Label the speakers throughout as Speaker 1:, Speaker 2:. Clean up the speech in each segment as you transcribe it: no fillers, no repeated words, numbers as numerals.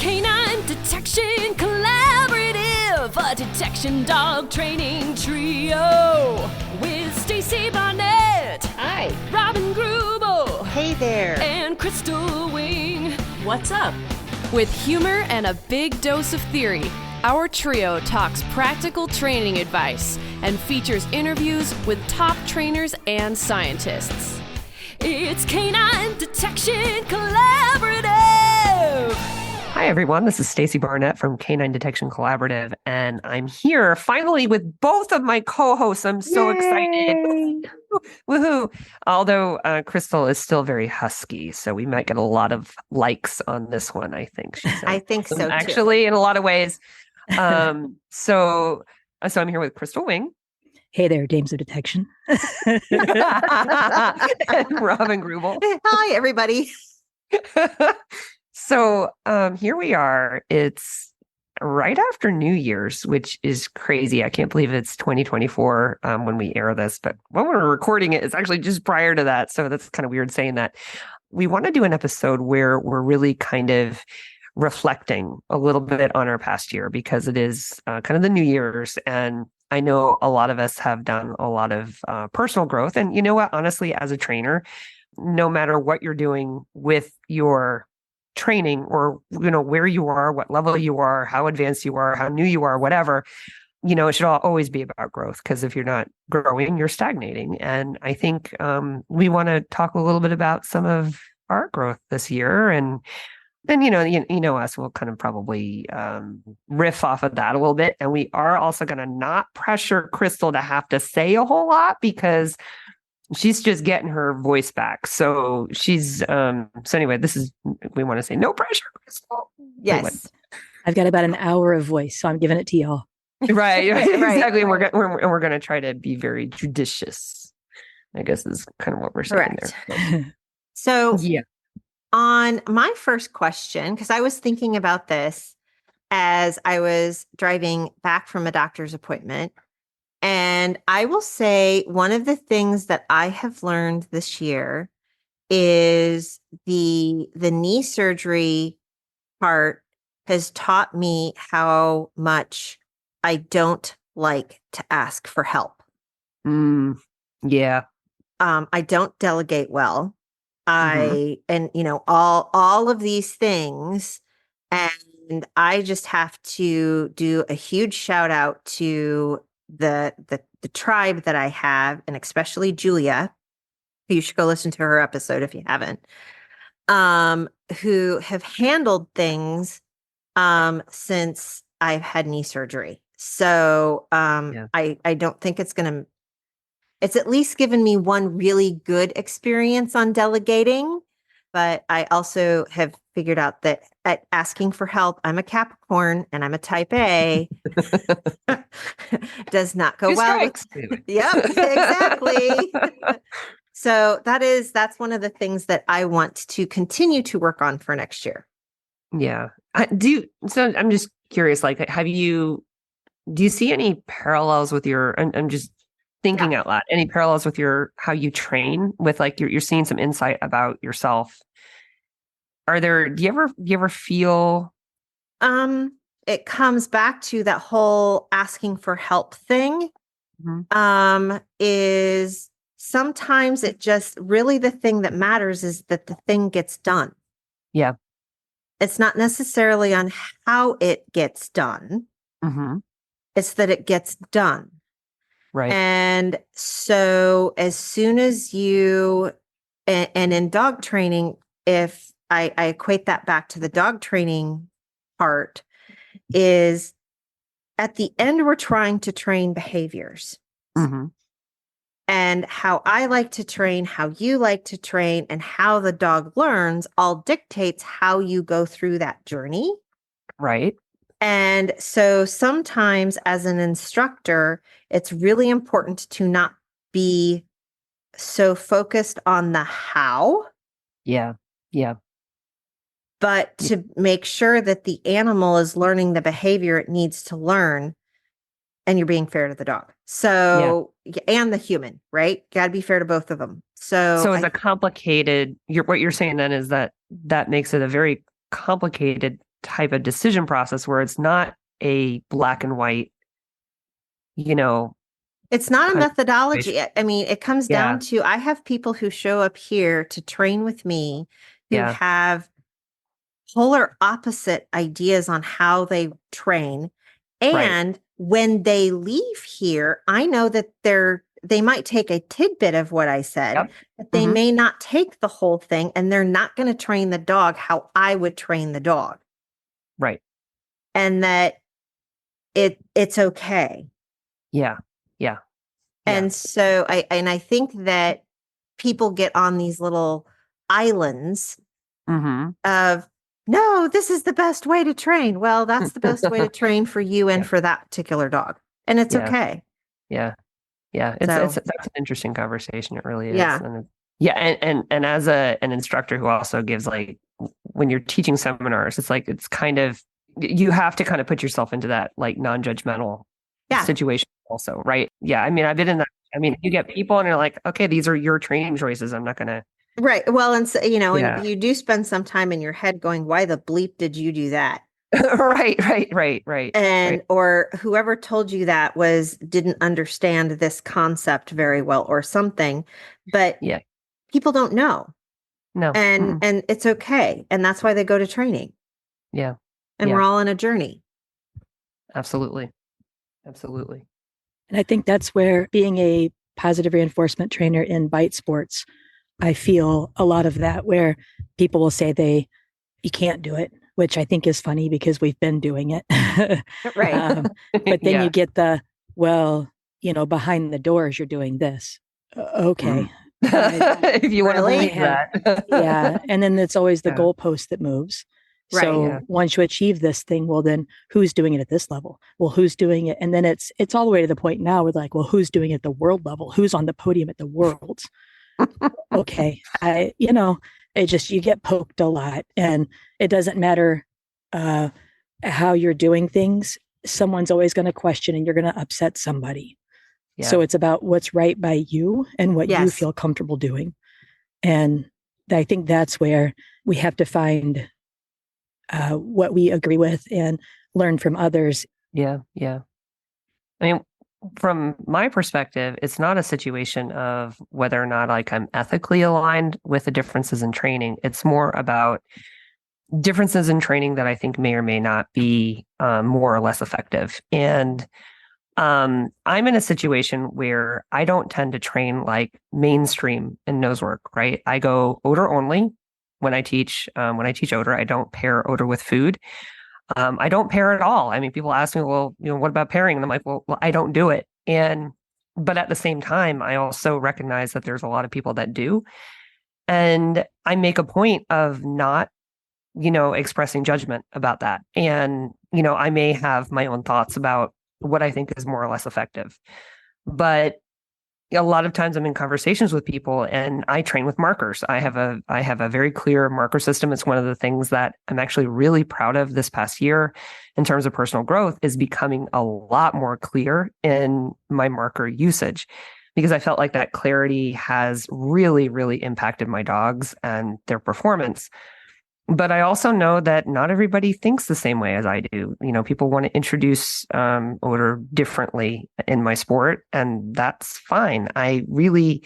Speaker 1: Canine Detection Collaborative, a detection dog training trio with Stacy Barnett.
Speaker 2: Hi.
Speaker 1: Robin Greubel.
Speaker 2: Hey there.
Speaker 1: And Crystal Wing.
Speaker 3: What's up?
Speaker 1: With humor and a big dose of theory, our trio talks practical training advice and features interviews with top trainers and scientists. It's Canine Detection Collaborative.
Speaker 3: Hi, everyone. This is Stacy Barnett from Canine Detection Collaborative, and I'm here finally with both of my co-hosts. I'm so excited. Woohoo. Although Crystal is still very husky, so we might get a lot of likes on this one, I think.
Speaker 2: I think so, too.
Speaker 3: Actually, in a lot of ways. So I'm here with Crystal Wing.
Speaker 4: Hey there, Dames of Detection.
Speaker 3: And Robin Greubel.
Speaker 2: Hi, everybody.
Speaker 3: So here we are. It's right after New Year's, which is crazy. I can't believe it's 2024 when we air this, but when we're recording it, it's actually just prior to that. So that's kind of weird saying that. We want to do an episode where we're really kind of reflecting a little bit on our past year, because it is kind of the New Year's, and I know a lot of us have done a lot of personal growth. And you know what? Honestly, as a trainer, no matter what you're doing with your training, or where you are, what level you are, how advanced you are, how new you are, whatever, it should always be about growth, because if you're not growing, you're stagnating. And I think we want to talk a little bit about some of our growth this year, and us, we'll kind of probably riff off of that a little bit. And we are also going to not pressure Crystal to have to say a whole lot, because she's just getting her voice back. So she's, so anyway, we want to say no pressure, Crystal.
Speaker 2: Yes.
Speaker 4: I've got about an hour of voice, so I'm giving it to y'all.
Speaker 3: Right. Exactly.
Speaker 2: Right.
Speaker 3: We're going to try to be very judicious, I guess is kind of what we're saying.
Speaker 2: Correct.
Speaker 3: There.
Speaker 2: So
Speaker 3: yeah.
Speaker 2: On my first question, because I was thinking about this as I was driving back from a doctor's appointment, and I will say one of the things that I have learned this year is the knee surgery part has taught me how much I don't like to ask for help.
Speaker 3: Yeah.
Speaker 2: I don't delegate well. And all of these things, and I just have to do a huge shout out to the tribe that I have, and especially Julia, who you should go listen to her episode if you haven't, who have handled things since I've had knee surgery. So I don't think it's at least given me one really good experience on delegating, but I also have figured out that at asking for help, I'm a Capricorn and I'm a type A, does not go well. Yep, exactly. So that's one of the things that I want to continue to work on for next year.
Speaker 3: Yeah. So I'm just curious, like, do you see any parallels with I'm just thinking out loud, any parallels with how you train, with like you're seeing some insight about yourself? Do you ever feel
Speaker 2: it comes back to that whole asking for help thing. Is sometimes it just really, the thing that matters is that the thing gets done.
Speaker 3: Yeah.
Speaker 2: It's not necessarily on how it gets done. It's that it gets done.
Speaker 3: Right.
Speaker 2: And so as soon as you, and in dog training, if I equate that back to the dog training part, is at the end, we're trying to train behaviors. And how I like to train, how you like to train, and how the dog learns all dictates how you go through that journey.
Speaker 3: Right.
Speaker 2: And so sometimes as an instructor, it's really important to not be so focused on the how.
Speaker 3: Yeah. Yeah.
Speaker 2: But to make sure that the animal is learning the behavior it needs to learn, and you're being fair to the dog. So, and the human, right? Got to be fair to both of them. So
Speaker 3: it's a complicated, what you're saying then is that makes it a very complicated type of decision process where it's not a black and white,
Speaker 2: It's not a
Speaker 3: kind of
Speaker 2: methodology.
Speaker 3: situation.
Speaker 2: I mean, it comes down to, I have people who show up here to train with me who
Speaker 3: Yeah.
Speaker 2: have polar opposite ideas on how they train. And when they leave here, I know that they might take a tidbit of what I said,
Speaker 3: Yep.
Speaker 2: but they
Speaker 3: Mhm.
Speaker 2: may not take the whole thing, and they're not going to train the dog how I would train the dog.
Speaker 3: Right.
Speaker 2: And that it's okay.
Speaker 3: Yeah. Yeah.
Speaker 2: And so I think that people get on these little islands
Speaker 3: Mm-hmm.
Speaker 2: of, no, this is the best way to train. Well, that's the best way to train for you and
Speaker 3: Yeah.
Speaker 2: for that particular dog. And it's
Speaker 3: Yeah.
Speaker 2: okay.
Speaker 3: Yeah. Yeah. It's
Speaker 2: So-
Speaker 3: that's an interesting conversation. It really is.
Speaker 2: Yeah.
Speaker 3: And as an instructor who also gives, like, when you're teaching seminars, it's like, it's kind of, you have to kind of put yourself into that, like, non-judgmental situation also, right? Yeah. I mean, I've been in that. I mean, you get people and you're like, okay, these are your training choices. I'm not going to.
Speaker 2: Right. Well, and so,
Speaker 3: Yeah.
Speaker 2: and you do spend some time in your head going, why the bleep did you do that?
Speaker 3: Right.
Speaker 2: And or whoever told you that didn't understand this concept very well or something. But
Speaker 3: Yeah.
Speaker 2: people don't know.
Speaker 3: No.
Speaker 2: And it's okay. And that's why they go to training.
Speaker 3: Yeah.
Speaker 2: And
Speaker 3: Yeah.
Speaker 2: we're all on a journey.
Speaker 3: Absolutely.
Speaker 4: And I think that's where being a positive reinforcement trainer in bite sports, I feel a lot of that, where people will say you can't do it, which I think is funny because we've been doing it.
Speaker 2: Right.
Speaker 4: But then you get behind the doors, you're doing this. Okay.
Speaker 3: If you want to
Speaker 2: Really?
Speaker 3: believe that.
Speaker 4: Yeah. And then it's always the
Speaker 3: Yeah.
Speaker 4: goalpost that moves.
Speaker 2: Right.
Speaker 4: So
Speaker 3: Yeah.
Speaker 4: once you achieve this thing, well, then who's doing it at this level? Well, who's doing it? And then it's all the way to the point now with, like, well, who's doing it at the world level? Who's on the podium at the worlds? Okay. You get poked a lot, and it doesn't matter how you're doing things. Someone's always going to question, and you're going to upset somebody.
Speaker 3: Yeah.
Speaker 4: So it's about what's right by you and what you
Speaker 2: Yes.
Speaker 4: feel comfortable doing. And I think that's where we have to find what we agree with and learn from others.
Speaker 3: Yeah. I mean, from my perspective, it's not a situation of whether or not, like, I'm ethically aligned with the differences in training. It's more about differences in training that I think may or may not be more or less effective. And I'm in a situation where I don't tend to train like mainstream in nose work, right? I go odor only when I teach. When I teach odor, I don't pair odor with food. I don't pair at all. I mean, people ask me, well, what about pairing? And I'm like, well, I don't do it. But at the same time, I also recognize that there's a lot of people that do. And I make a point of not, expressing judgment about that. And, I may have my own thoughts about what I think is more or less effective. But a lot of times I'm in conversations with people and I train with markers. I have a very clear marker system. It's one of the things that I'm actually really proud of this past year in terms of personal growth, is becoming a lot more clear in my marker usage, because I felt like that clarity has really, really impacted my dogs and their performance. But I also know that not everybody thinks the same way as I do. People want to introduce odor differently in my sport, and that's fine. I really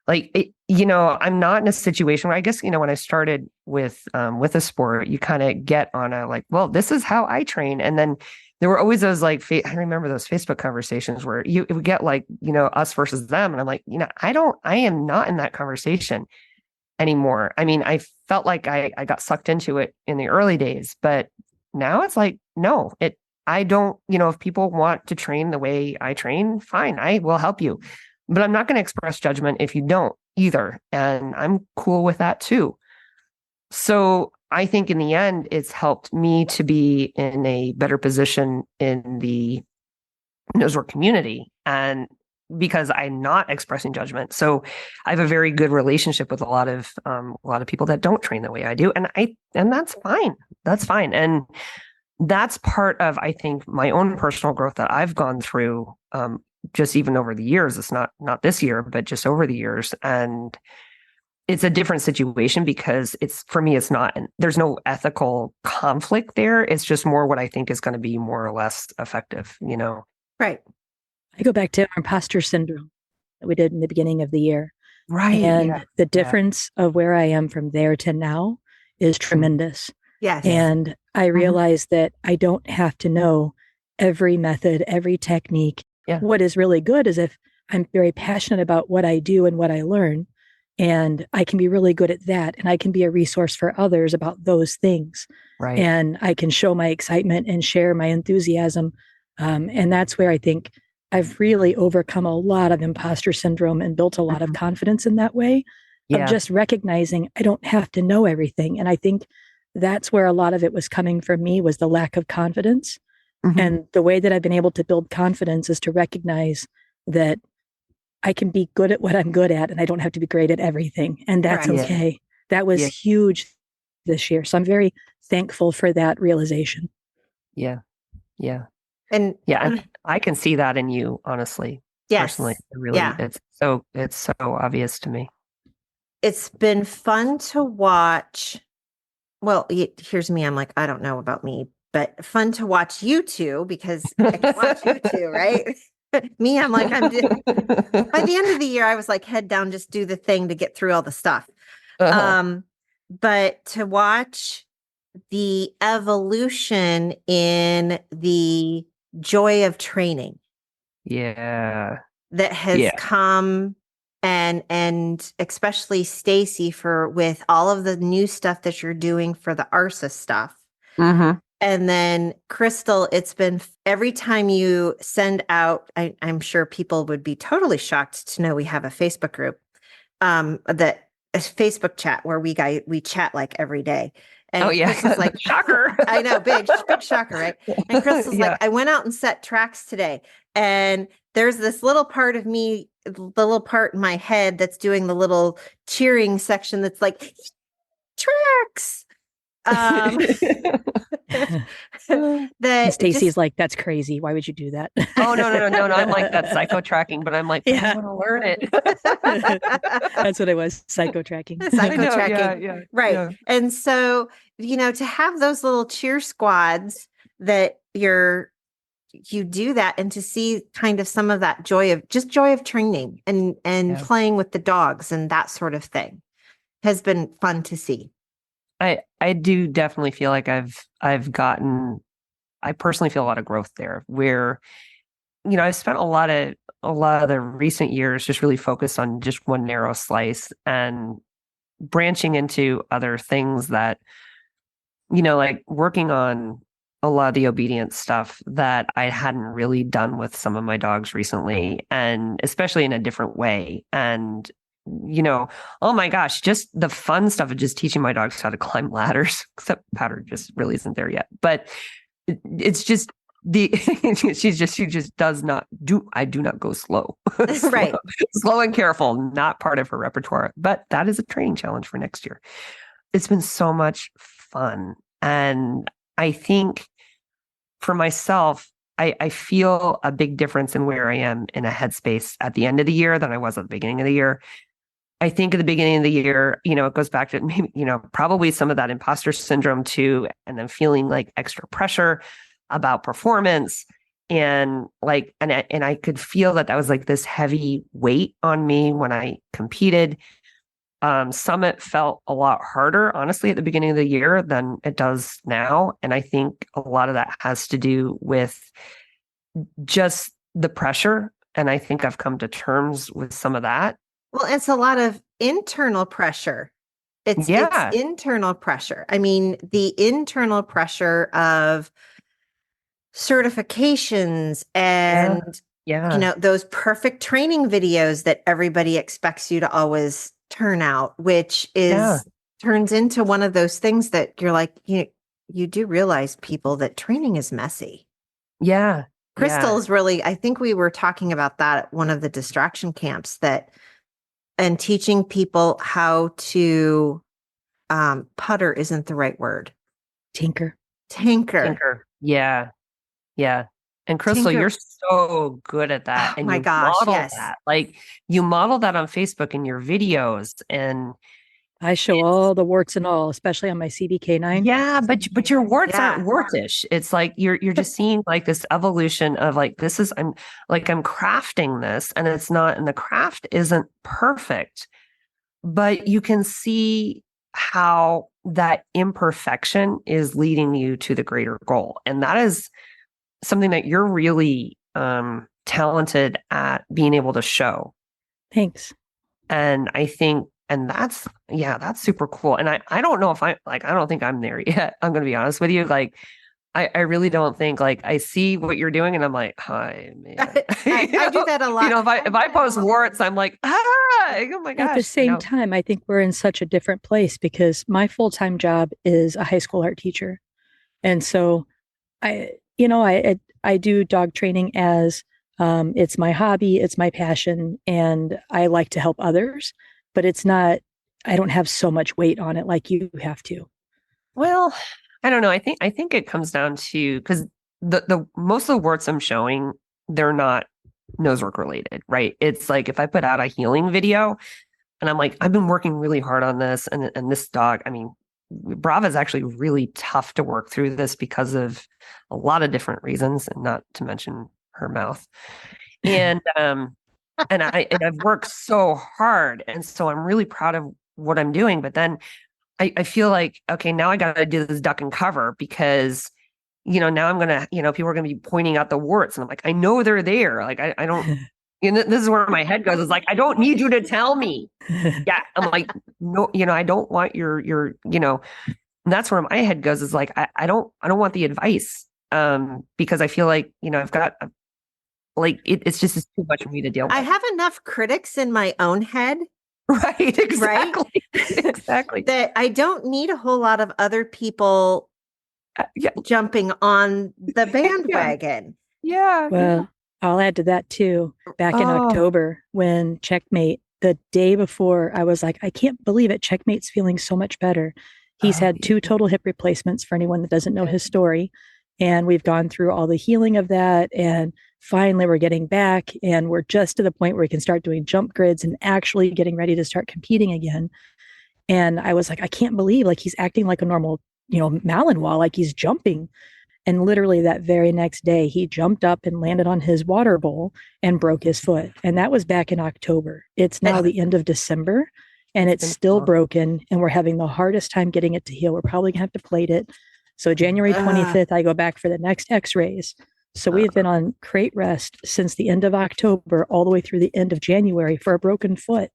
Speaker 3: like it. I'm not in a situation where, I guess, when I started with a sport, you kind of get on a, like, well, this is how I train. And then there were always those, like, I remember those Facebook conversations where it would get like, us versus them. And I'm like, I am not in that conversation anymore. I mean, I felt like I got sucked into it in the early days, but now it's like, no, I don't, if people want to train the way I train, fine, I will help you, but I'm not going to express judgment if you don't either. And I'm cool with that too. So I think in the end, it's helped me to be in a better position in the nosework community, and because I'm not expressing judgment. So I have a very good relationship with a lot of people that don't train the way I do. And that's fine. That's fine. And that's part of, I think, my own personal growth that I've gone through, just even over the years. It's not this year, but just over the years. And it's a different situation because for me, it's not, there's no ethical conflict there. It's just more what I think is going to be more or less effective,
Speaker 2: Right.
Speaker 4: I go back to imposter syndrome that we did in the beginning of the year.
Speaker 3: Right.
Speaker 4: And the difference of where I am from there to now is tremendous.
Speaker 2: Yes.
Speaker 4: And I realized that I don't have to know every method, every technique.
Speaker 3: Yeah.
Speaker 4: What is really good is if I'm very passionate about what I do and what I learn, and I can be really good at that. And I can be a resource for others about those things.
Speaker 3: Right.
Speaker 4: And I can show my excitement and share my enthusiasm. And that's where I think I've really overcome a lot of imposter syndrome and built a lot of confidence in that way of just recognizing I don't have to know everything. And I think that's where a lot of it was coming from me, was the lack of confidence. And the way that I've been able to build confidence is to recognize that I can be good at what I'm good at, and I don't have to be great at everything. And that's okay. That was huge this year. So I'm very thankful for that realization.
Speaker 3: Yeah. Yeah.
Speaker 2: And
Speaker 3: I can see that in you, honestly.
Speaker 2: Yes.
Speaker 3: Personally, really, it's so obvious to me.
Speaker 2: It's been fun to watch. Well, here's me. I'm like, I don't know about me, but fun to watch you two, because I can watch you two, right? Me, I'm like, by the end of the year, I was like, head down, just do the thing to get through all the stuff. But to watch the evolution in the joy of training.
Speaker 3: Yeah.
Speaker 2: That has come, and especially Stacy with all of the new stuff that you're doing for the ARSA stuff. And then Crystal, it's been every time you send out, I'm sure people would be totally shocked to know we have a Facebook group, that a Facebook chat where we chat like every day. And Crystal's like,
Speaker 3: shocker.
Speaker 2: I know, big shocker, right? And Crystal's like, I went out and set tracks today. And there's this little part of me, the little part in my head that's doing the little cheering section that's like, tracks.
Speaker 4: That Stacy's like, that's crazy. Why would you do that?
Speaker 3: Oh, no. I'm like, that's psycho tracking, but I'm like, I want to learn it.
Speaker 4: That's what I was, psycho tracking.
Speaker 2: Psycho tracking. Right. Yeah. And so, to have those little cheer squads that you do that, and to see kind of some of that joy of training and playing with the dogs and that sort of thing has been fun to see.
Speaker 3: I do definitely feel like I personally feel a lot of growth there, where, I've spent a lot of the recent years just really focused on just one narrow slice, and branching into other things that, like working on a lot of the obedience stuff that I hadn't really done with some of my dogs recently, and especially in a different way. And oh my gosh, just the fun stuff of just teaching my dogs how to climb ladders, except Powder just really isn't there yet. But it's just she just does not do, I do not go slow.
Speaker 2: Right.
Speaker 3: Slow and careful, not part of her repertoire. But that is a training challenge for next year. It's been so much fun. And I think for myself, I feel a big difference in where I am in a headspace at the end of the year than I was at the beginning of the year. I think at the beginning of the year, it goes back to maybe, probably some of that imposter syndrome too, and then feeling like extra pressure about performance, and I could feel that was like this heavy weight on me when I competed. Summit felt a lot harder, honestly, at the beginning of the year than it does now, and I think a lot of that has to do with just the pressure, and I think I've come to terms with some of that.
Speaker 2: Well, it's a lot of internal pressure. It's internal pressure. I mean, the internal pressure of certifications and, those perfect training videos that everybody expects you to always turn out, which turns into one of those things that you're like, you do realize, people, that training is messy.
Speaker 3: Yeah.
Speaker 2: Crystal's really, I think we were talking about that at one of the distraction camps, and teaching people how to putter isn't the right word.
Speaker 4: Tinker.
Speaker 3: Yeah. And Crystal, you're so good at that.
Speaker 2: Oh
Speaker 3: and
Speaker 2: my gosh, yes.
Speaker 3: That. Like, you model that on Facebook in your videos, and
Speaker 4: I show all the warts and all, especially on my CBK9.
Speaker 3: Yeah, but your warts
Speaker 2: Yeah.
Speaker 3: aren't wartish. It's like you're just seeing like this evolution of like this is I'm crafting this and it's not, and the craft isn't perfect, but you can see how that imperfection is leading you to the greater goal. And that is something that you're really talented at being able to show.
Speaker 4: Thanks.
Speaker 3: And I think, and that's super cool. And I don't know if I don't think I'm there yet. I'm going to be honest with you. Like, I really don't think, like, I see what you're doing and I'm like, hi, man.
Speaker 2: I do that a lot.
Speaker 3: You know, if I post warts, I'm like, oh my gosh.
Speaker 4: At the same time, I think we're in such a different place because my full-time job is a high school art teacher. And so I do dog training as it's my hobby, it's my passion, and I like to help others, but it's not, I don't have so much weight on it like you have to.
Speaker 3: Well, I don't know. I think it comes down to, because the most of the warts I'm showing, they're not nose work related, right? It's like if I put out a healing video and I'm like, I've been working really hard on this, and this dog, I mean, Brava is actually really tough to work through this because of a lot of different reasons, and not to mention her mouth. And I've worked so hard, and so I'm really proud of what I'm doing. But then I feel like, okay, now I got to do this duck and cover because, you know, now I'm gonna, you know, people are gonna be pointing out the warts, and I'm like, I know they're there. Like I don't. You know, this is where my head goes. It's like, I don't need you to tell me. Yeah. I'm like, no, you know, I don't want your, you know, and that's where my head goes, is like, I don't want the advice. Because I feel like, you know, I've got like, it's just too much for me to deal with.
Speaker 2: I have enough critics in my own head.
Speaker 3: Right. Exactly.
Speaker 2: Right?
Speaker 3: Exactly.
Speaker 2: That I don't need a whole lot of other people jumping on the bandwagon.
Speaker 3: Yeah.
Speaker 4: Well, I'll add to that too. Back in October, when Checkmate, the day before, I was like, I can't believe it. Checkmate's feeling so much better. He's had 2 total hip replacements, for anyone that doesn't know his story. And we've gone through all the healing of that. And finally, we're getting back, and we're just to the point where we can start doing jump grids and actually getting ready to start competing again. And I was like, I can't believe, like, he's acting like a normal, you know, Malinois, like he's jumping. And literally that very next day, he jumped up and landed on his water bowl and broke his foot. And that was back in October. It's now the end of December, and it's still broken. And we're having the hardest time getting it to heal. We're probably going to have to plate it. So January 25th, I go back for the next x-rays. So we've been on crate rest since the end of October, all the way through the end of January for a broken foot.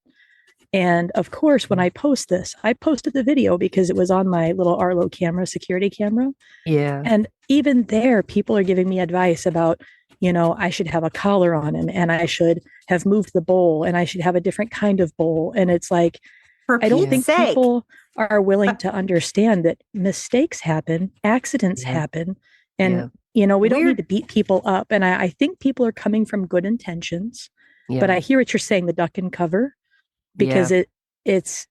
Speaker 4: And of course, when I post this, I posted the video because it was on my little Arlo camera, security camera.
Speaker 3: Yeah.
Speaker 4: And even there, people are giving me advice about, you know, I should have a collar on him, and I should have moved the bowl, and I should have a different kind of bowl. And it's like, I don't think people are willing to understand that mistakes happen, accidents happen. And, you know, we don't need to beat people up. And I think people are coming from good intentions, but I hear what you're saying, the duck and cover. Because it's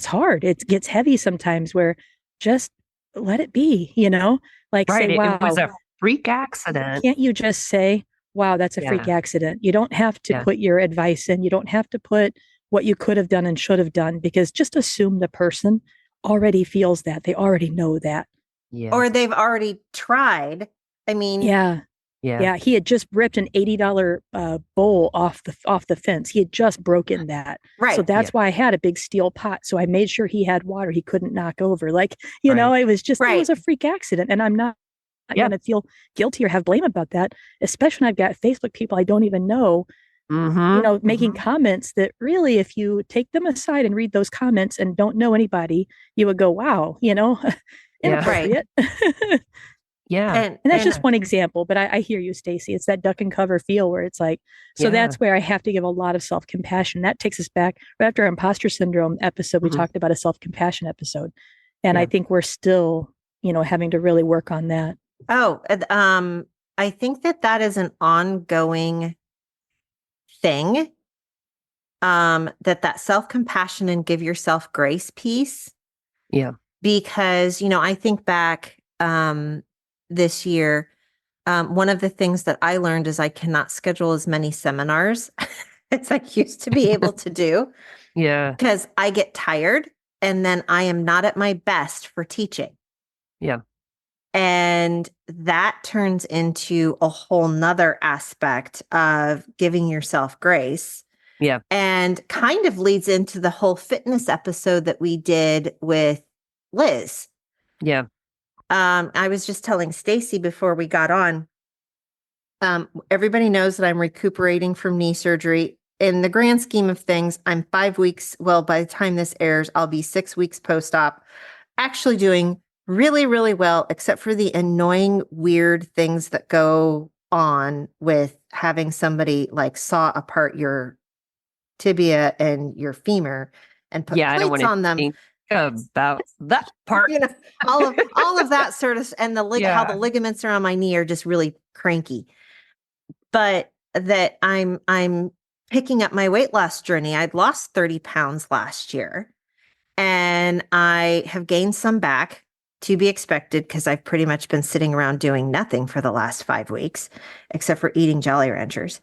Speaker 4: hard. It gets heavy sometimes, where just let it be, you know, like say, wow,
Speaker 3: it was a freak accident.
Speaker 4: Can't you just say, wow, that's a freak accident? You don't have to put your advice in. You don't have to put what you could have done and should have done, because just assume the person already feels that. They already know that.
Speaker 2: Yeah. Or they've already tried. I mean,
Speaker 4: yeah, he had just ripped an $80 bowl off the fence. He had just broken that. Right. So that's why I had a big steel pot. So I made sure he had water he couldn't knock over. Like, you know, it was just, it was a freak accident. And I'm not going to feel guilty or have blame about that, especially when I've got Facebook people I don't even know, you know, making comments that really, if you take them aside and read those comments and don't know anybody, you would go, wow, you know, inappropriate.
Speaker 3: Yeah.
Speaker 4: And that's just one example, but I hear you, Stacy. It's that duck and cover feel where it's like, so that's where I have to give a lot of self-compassion. That takes us back right after our imposter syndrome episode. We talked about a self-compassion episode. And I think we're still, you know, having to really work on that.
Speaker 2: Oh, I think that is an ongoing thing. That self-compassion and give yourself grace piece.
Speaker 3: Yeah.
Speaker 2: Because, you know, I think back, this year, one of the things that I learned is I cannot schedule as many seminars as I used to be able to do.
Speaker 3: Yeah.
Speaker 2: because I get tired and then I am not at my best for teaching.
Speaker 3: Yeah.
Speaker 2: And that turns into a whole nother aspect of giving yourself grace.
Speaker 3: Yeah.
Speaker 2: And kind of leads into the whole fitness episode that we did with Liz.
Speaker 3: Yeah.
Speaker 2: I was just telling Stacy before we got on, everybody knows that I'm recuperating from knee surgery. In the grand scheme of things, I'm 5 weeks. Well, by the time this airs, I'll be 6 weeks post-op, actually doing really, really well, except for the annoying, weird things that go on with having somebody like saw apart your tibia and your femur and put
Speaker 3: Yeah. I don't
Speaker 2: plates
Speaker 3: want
Speaker 2: on
Speaker 3: to
Speaker 2: them.
Speaker 3: think about that part.
Speaker 2: You know, all of that sort of, and how the ligaments around my knee are just really cranky. But that I'm picking up my weight loss journey. I'd lost 30 pounds last year, and I have gained some back, to be expected, because I've pretty much been sitting around doing nothing for the last 5 weeks, except for eating Jolly Ranchers.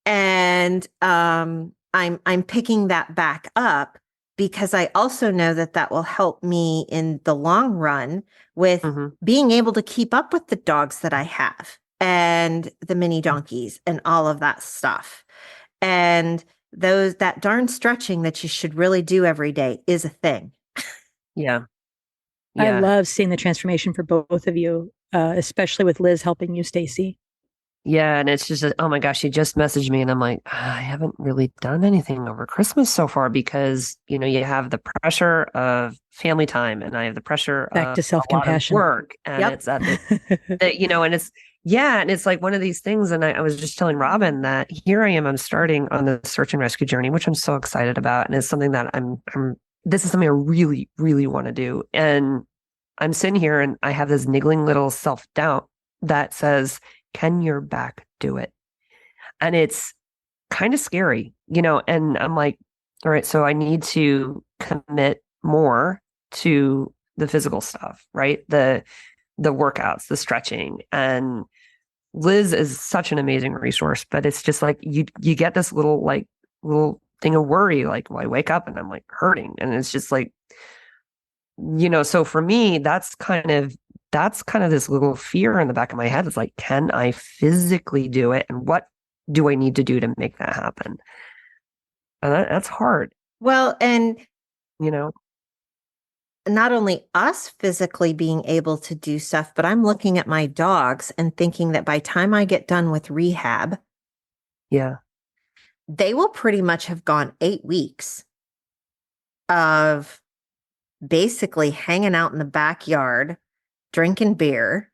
Speaker 2: And I'm picking that back up because I also know that that will help me in the long run with being able to keep up with the dogs that I have and the mini donkeys and all of that stuff. And that darn stretching that you should really do every day is a thing.
Speaker 3: Yeah.
Speaker 4: I love seeing the transformation for both of you, especially with Liz helping you, Stacy.
Speaker 3: Yeah. And it's just, oh my gosh, she just messaged me and I'm like, I haven't really done anything over Christmas so far because, you have the pressure of family time and I have the pressure
Speaker 4: Back to
Speaker 3: of
Speaker 4: self-compassion.
Speaker 3: a lot of work. And it's at and it's, and it's like one of these things. And I was just telling Robin that here I am, I'm starting on the search and rescue journey, which I'm so excited about. And it's something that this is something I really, really want to do. And I'm sitting here and I have this niggling little self-doubt that says, can your back do it? And it's kind of scary, and I'm like, all right, so I need to commit more to the physical stuff, right? The workouts, the stretching. And Liz is such an amazing resource, but it's just like you get this little thing of worry, like, well, I wake up and I'm like hurting. And it's just like, so for me, that's kind of this little fear in the back of my head. It's like, can I physically do it? And what do I need to do to make that happen? And that's hard.
Speaker 2: Well, and,
Speaker 3: not
Speaker 2: only us physically being able to do stuff, but I'm looking at my dogs and thinking that by time I get done with rehab, they will pretty much have gone 8 weeks of basically hanging out in the backyard, drinking beer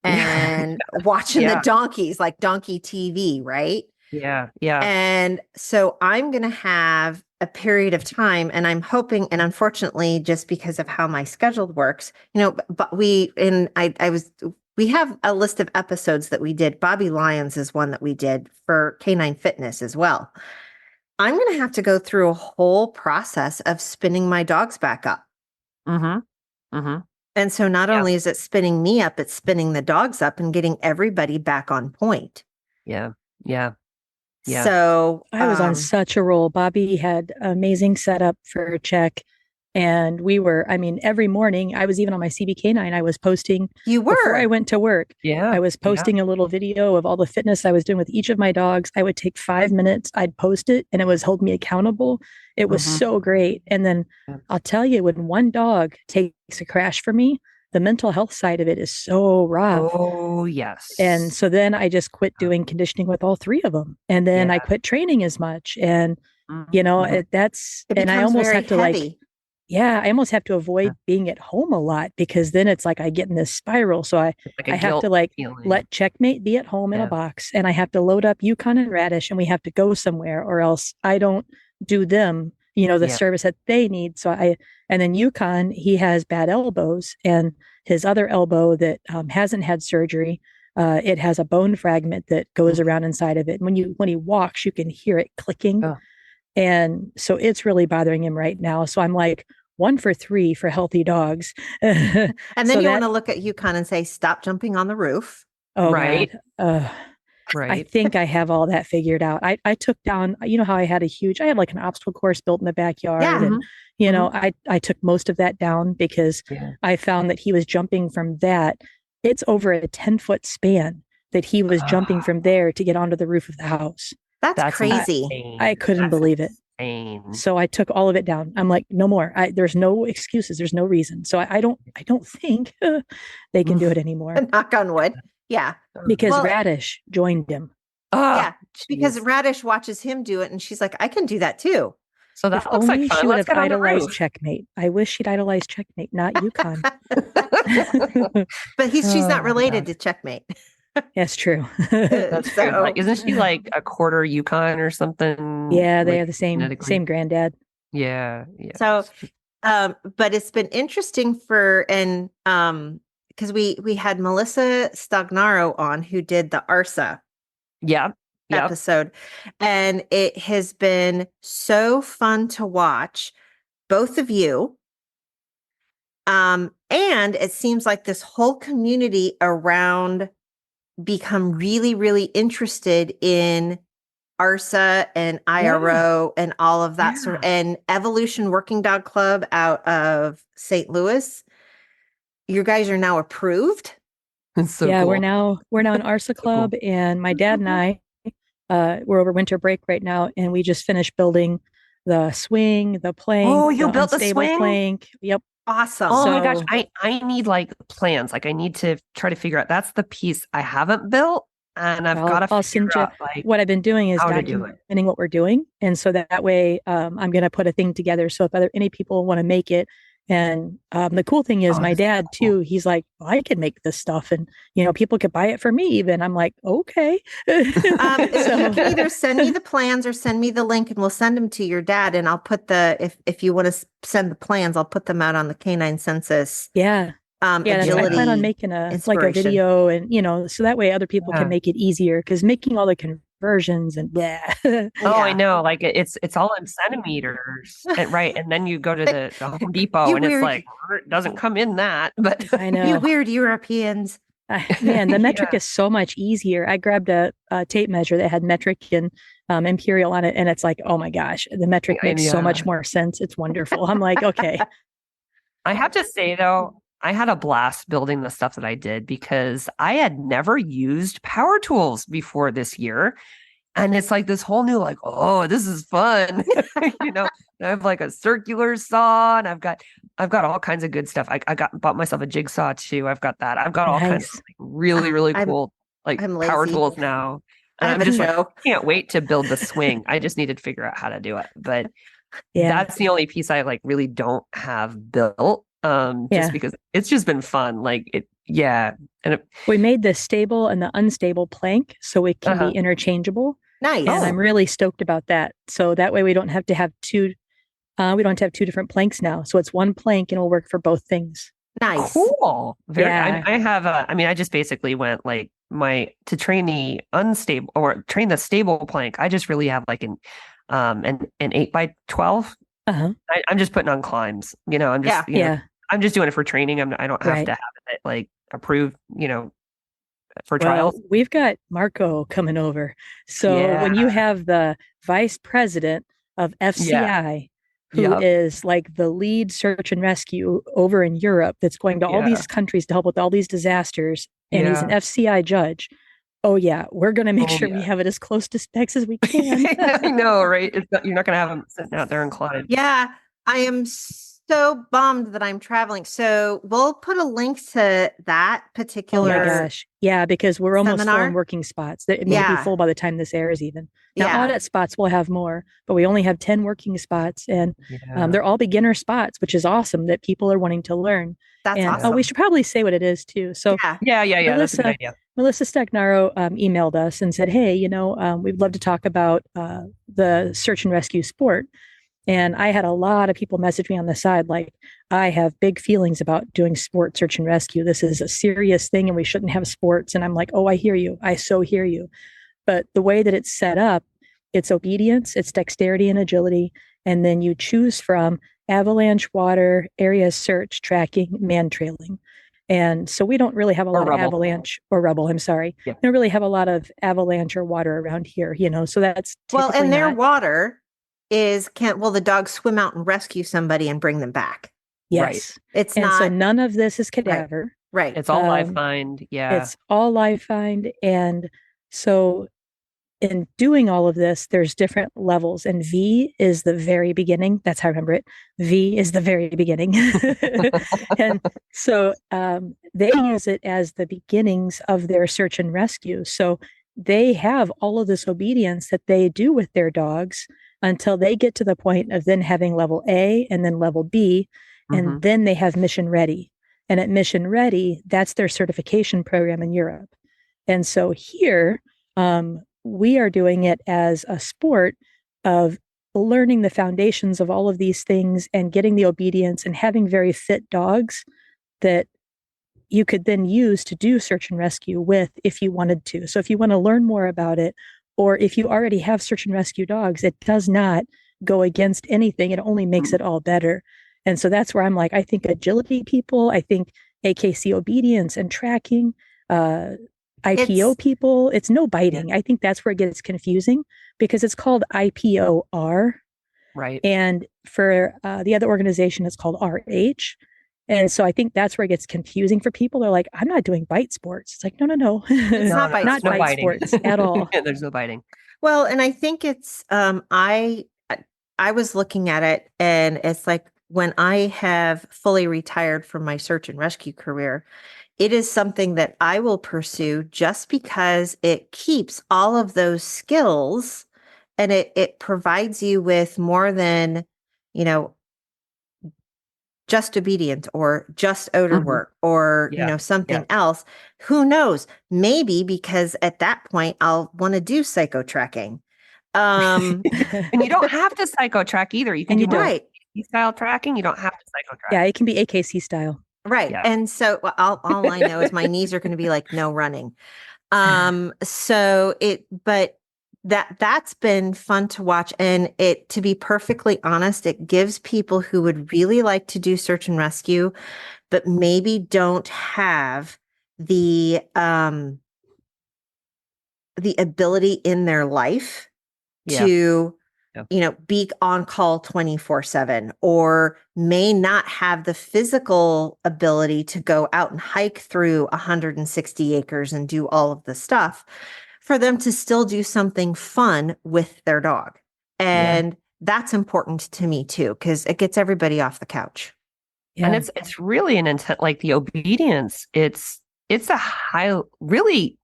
Speaker 2: and watching the donkeys, like donkey TV, right?
Speaker 3: Yeah.
Speaker 2: And so I'm going to have a period of time, and I'm hoping, and unfortunately, just because of how my schedule works, but we have a list of episodes that we did. Bobby Lyons is one that we did for Canine Fitness as well. I'm going to have to go through a whole process of spinning my dogs back up. And so not only is it spinning me up, it's spinning the dogs up and getting everybody back on point.
Speaker 3: Yeah.
Speaker 2: So
Speaker 4: I was on such a roll. Bobby had amazing setup for a check. And every morning I was even on my CBK9, I was posting before I went to work.
Speaker 3: Yeah.
Speaker 4: I was posting a little video of all the fitness I was doing with each of my dogs. I would take 5 minutes, I'd post it, and it was hold me accountable. It was so great. And then I'll tell you, when one dog takes a crash for me, the mental health side of it is so rough.
Speaker 3: Oh, yes.
Speaker 4: And so then I just quit doing conditioning with all 3 of them. And then I quit training as much. And, and I almost have to
Speaker 2: heavy.
Speaker 4: I almost have to avoid being at home a lot because then it's like I get in this spiral. So I have to let Checkmate be at home in a box, and I have to load up Yukon and Radish, and we have to go somewhere, or else I don't do them, the service that they need. And then Yukon, he has bad elbows, and his other elbow that hasn't had surgery, it has a bone fragment that goes around inside of it. And when he walks, you can hear it clicking. And so it's really bothering him right now. So I'm like 1 for 3 for healthy dogs.
Speaker 2: And then you want to look at Yukon and say, stop jumping on the roof.
Speaker 4: Oh,
Speaker 3: right. Right.
Speaker 4: I think I have all that figured out. I took down, you know how I had like an obstacle course built in the backyard.
Speaker 2: Yeah.
Speaker 4: And, I took most of that down because I found that he was jumping from that. It's over a 10-foot span that he was jumping from there to get onto the roof of the house.
Speaker 2: That's crazy.
Speaker 3: Insane.
Speaker 4: I couldn't believe it.
Speaker 3: Insane.
Speaker 4: So I took all of it down. I'm like, no more. There's no excuses. There's no reason. So I don't think they can do it anymore.
Speaker 2: Knock on wood. Yeah.
Speaker 4: Because Radish joined him.
Speaker 2: Yeah. Because Radish watches him do it and she's like, I can do that too.
Speaker 3: So that looks like fun.
Speaker 4: She would have
Speaker 3: Let's
Speaker 4: idolized Checkmate. I wish she'd idolized Checkmate, not UConn.
Speaker 2: But she's not related to Checkmate.
Speaker 4: That's true.
Speaker 3: That's true. Like, isn't she like a quarter UConn or something?
Speaker 4: Yeah, they have the same granddad.
Speaker 3: Yeah.
Speaker 2: So, but it's been interesting because we had Melissa Stagnaro on who did the ARSA episode, and it has been so fun to watch both of you. And it seems like this whole community around become really, really interested in ARSA and IRO and all of that sort of, and Evolution Working Dog Club out of St. Louis. You guys are now approved.
Speaker 3: So cool.
Speaker 4: we're now an ARSA club, and my dad and I, we're over winter break right now, and we just finished building the swing, the plank.
Speaker 3: Oh, you built the swing?
Speaker 4: Plank. Yep.
Speaker 2: Awesome.
Speaker 3: Oh my gosh. I need like plans. Like I need to try to figure out, that's the piece I haven't built. And I'll send you like,
Speaker 4: what I've been doing is documenting what we're doing. And so that way I'm going to put a thing together. So if any people want to make it. And the cool thing is my dad too, he's like, well, I can make this stuff and, people could buy it for me even. I'm like, okay.
Speaker 2: You can either send me the plans or send me the link and we'll send them to your dad. And I'll put if you want to send the plans, I'll put them out on the Canine Census.
Speaker 4: Yeah.
Speaker 2: Agility
Speaker 4: I plan on making a video and, so that way other people can make it easier because making all the conversions and
Speaker 3: I know, like it's all in centimeters, right? And then you go to the Home Depot and it's like it doesn't come in that, but
Speaker 4: I know,
Speaker 2: you weird Europeans.
Speaker 4: Man, the metric is so much easier. I grabbed a tape measure that had metric and imperial on it, and it's like, oh my gosh, the metric makes so much more sense. It's wonderful. I'm like, okay.
Speaker 3: I have to say though, I had a blast building the stuff that I did because I had never used power tools before this year. And it's like this whole new, like, oh, this is fun. I have like a circular saw and I've got all kinds of good stuff. I bought myself a jigsaw too. I've got that. I've got all kinds of like, really, really cool power tools now. And I'm just like, I can't wait to build the swing. I just need to figure out how to do it. But that's the only piece I like really don't have built. Just because it's just been fun. And
Speaker 4: we made the stable and the unstable plank so it can be interchangeable.
Speaker 2: Nice.
Speaker 4: And I'm really stoked about that. So that way we don't have to have two different planks now. So it's one plank and it'll work for both things.
Speaker 2: Nice.
Speaker 3: Cool. I have I just basically went like to train the unstable or train the stable plank. I just really have like an 8x12. I'm just putting on climbs, I'm just doing it for training. I don't have to have it like approved, for trials.
Speaker 4: Well, we've got Marco coming over. So when you have the vice president of FCI, who is like the lead search and rescue over in Europe, that's going to all these countries to help with all these disasters, and he's an FCI judge. Oh yeah, we're going to make sure we have it as close to specs as we can.
Speaker 3: I know, right? You're not going to have them sitting out there and climbing.
Speaker 2: Yeah, I am so bummed that I'm traveling. So we'll put a link to that particular.
Speaker 4: Oh my gosh. Yeah, because we're almost full in working spots. It may be full by the time this airs even. Now audit spots we'll have more, but we only have 10 working spots and they're all beginner spots, which is awesome that people are wanting to learn.
Speaker 2: That's awesome.
Speaker 4: We should probably say what it is too. So
Speaker 3: yeah. That's a good idea.
Speaker 4: Melissa Stagnaro emailed us and said, hey, we'd love to talk about the search and rescue sport. And I had a lot of people message me on the side, like, I have big feelings about doing sport search and rescue. This is a serious thing and we shouldn't have sports. And I'm like, oh, I hear you. I so hear you. But the way that it's set up, it's obedience, it's dexterity and agility. And then you choose from avalanche, water, area search, tracking, man trailing. And so we don't really have a lot of
Speaker 3: rubble.
Speaker 4: avalanche or rubble. I'm sorry.
Speaker 3: Yeah.
Speaker 4: We don't really have a lot of avalanche or water around here, so that's
Speaker 2: Well, and their
Speaker 4: not,
Speaker 2: water will the dogs swim out and rescue somebody and bring them back?
Speaker 4: yes.
Speaker 3: Right.
Speaker 2: It's
Speaker 4: and
Speaker 2: not.
Speaker 4: So none of this is cadaver.
Speaker 2: Right.
Speaker 3: It's all live find. Yeah.
Speaker 4: It's all live find. And so in doing all of this, there's different levels, and V is the very beginning. That's how I remember it. V is the very beginning. And so they use it as the beginnings of their search and rescue. So they have all of this obedience that they do with their dogs until they get to the point of then having level A and then level B, and then they have mission ready. And at mission ready, that's their certification program in Europe. And so here, we are doing it as a sport of learning the foundations of all of these things and getting the obedience and having very fit dogs that you could then use to do search and rescue with if you wanted to. So if you want to learn more about it, or if you already have search and rescue dogs, it does not go against anything. It only makes it all better. And so that's where I'm like, I think agility people, I think AKC obedience and tracking, IPO people, it's no biting. I think that's where it gets confusing because it's called IPOR.
Speaker 3: Right.
Speaker 4: And for the other organization, it's called RH. And so I think that's where it gets confusing for people. They're like, I'm not doing bite sports. It's like, no.
Speaker 2: It's not bite
Speaker 4: sports at all.
Speaker 3: There's no biting.
Speaker 2: Well, and I think it's, I was looking at it and it's like when I have fully retired from my search and rescue career, it is something that I will pursue just because it keeps all of those skills and it provides you with more than, just obedience or just odor work or, something else. Who knows? Maybe because at that point I'll want to do psycho tracking.
Speaker 3: And you don't have to psycho track either. You can do
Speaker 2: right.
Speaker 3: style tracking. You don't have to psycho track.
Speaker 4: Yeah, it can be AKC style.
Speaker 2: Right. Yeah. And so all I know is my knees are going to be like, no running. But that's been fun to watch. And to be perfectly honest, it gives people who would really like to do search and rescue, but maybe don't have the ability in their life to be on call 24/7, or may not have the physical ability to go out and hike through 160 acres and do all of the stuff, for them to still do something fun with their dog. And that's important to me too, because it gets everybody off the couch.
Speaker 3: Yeah. And it's really an intent, like the obedience. It's a really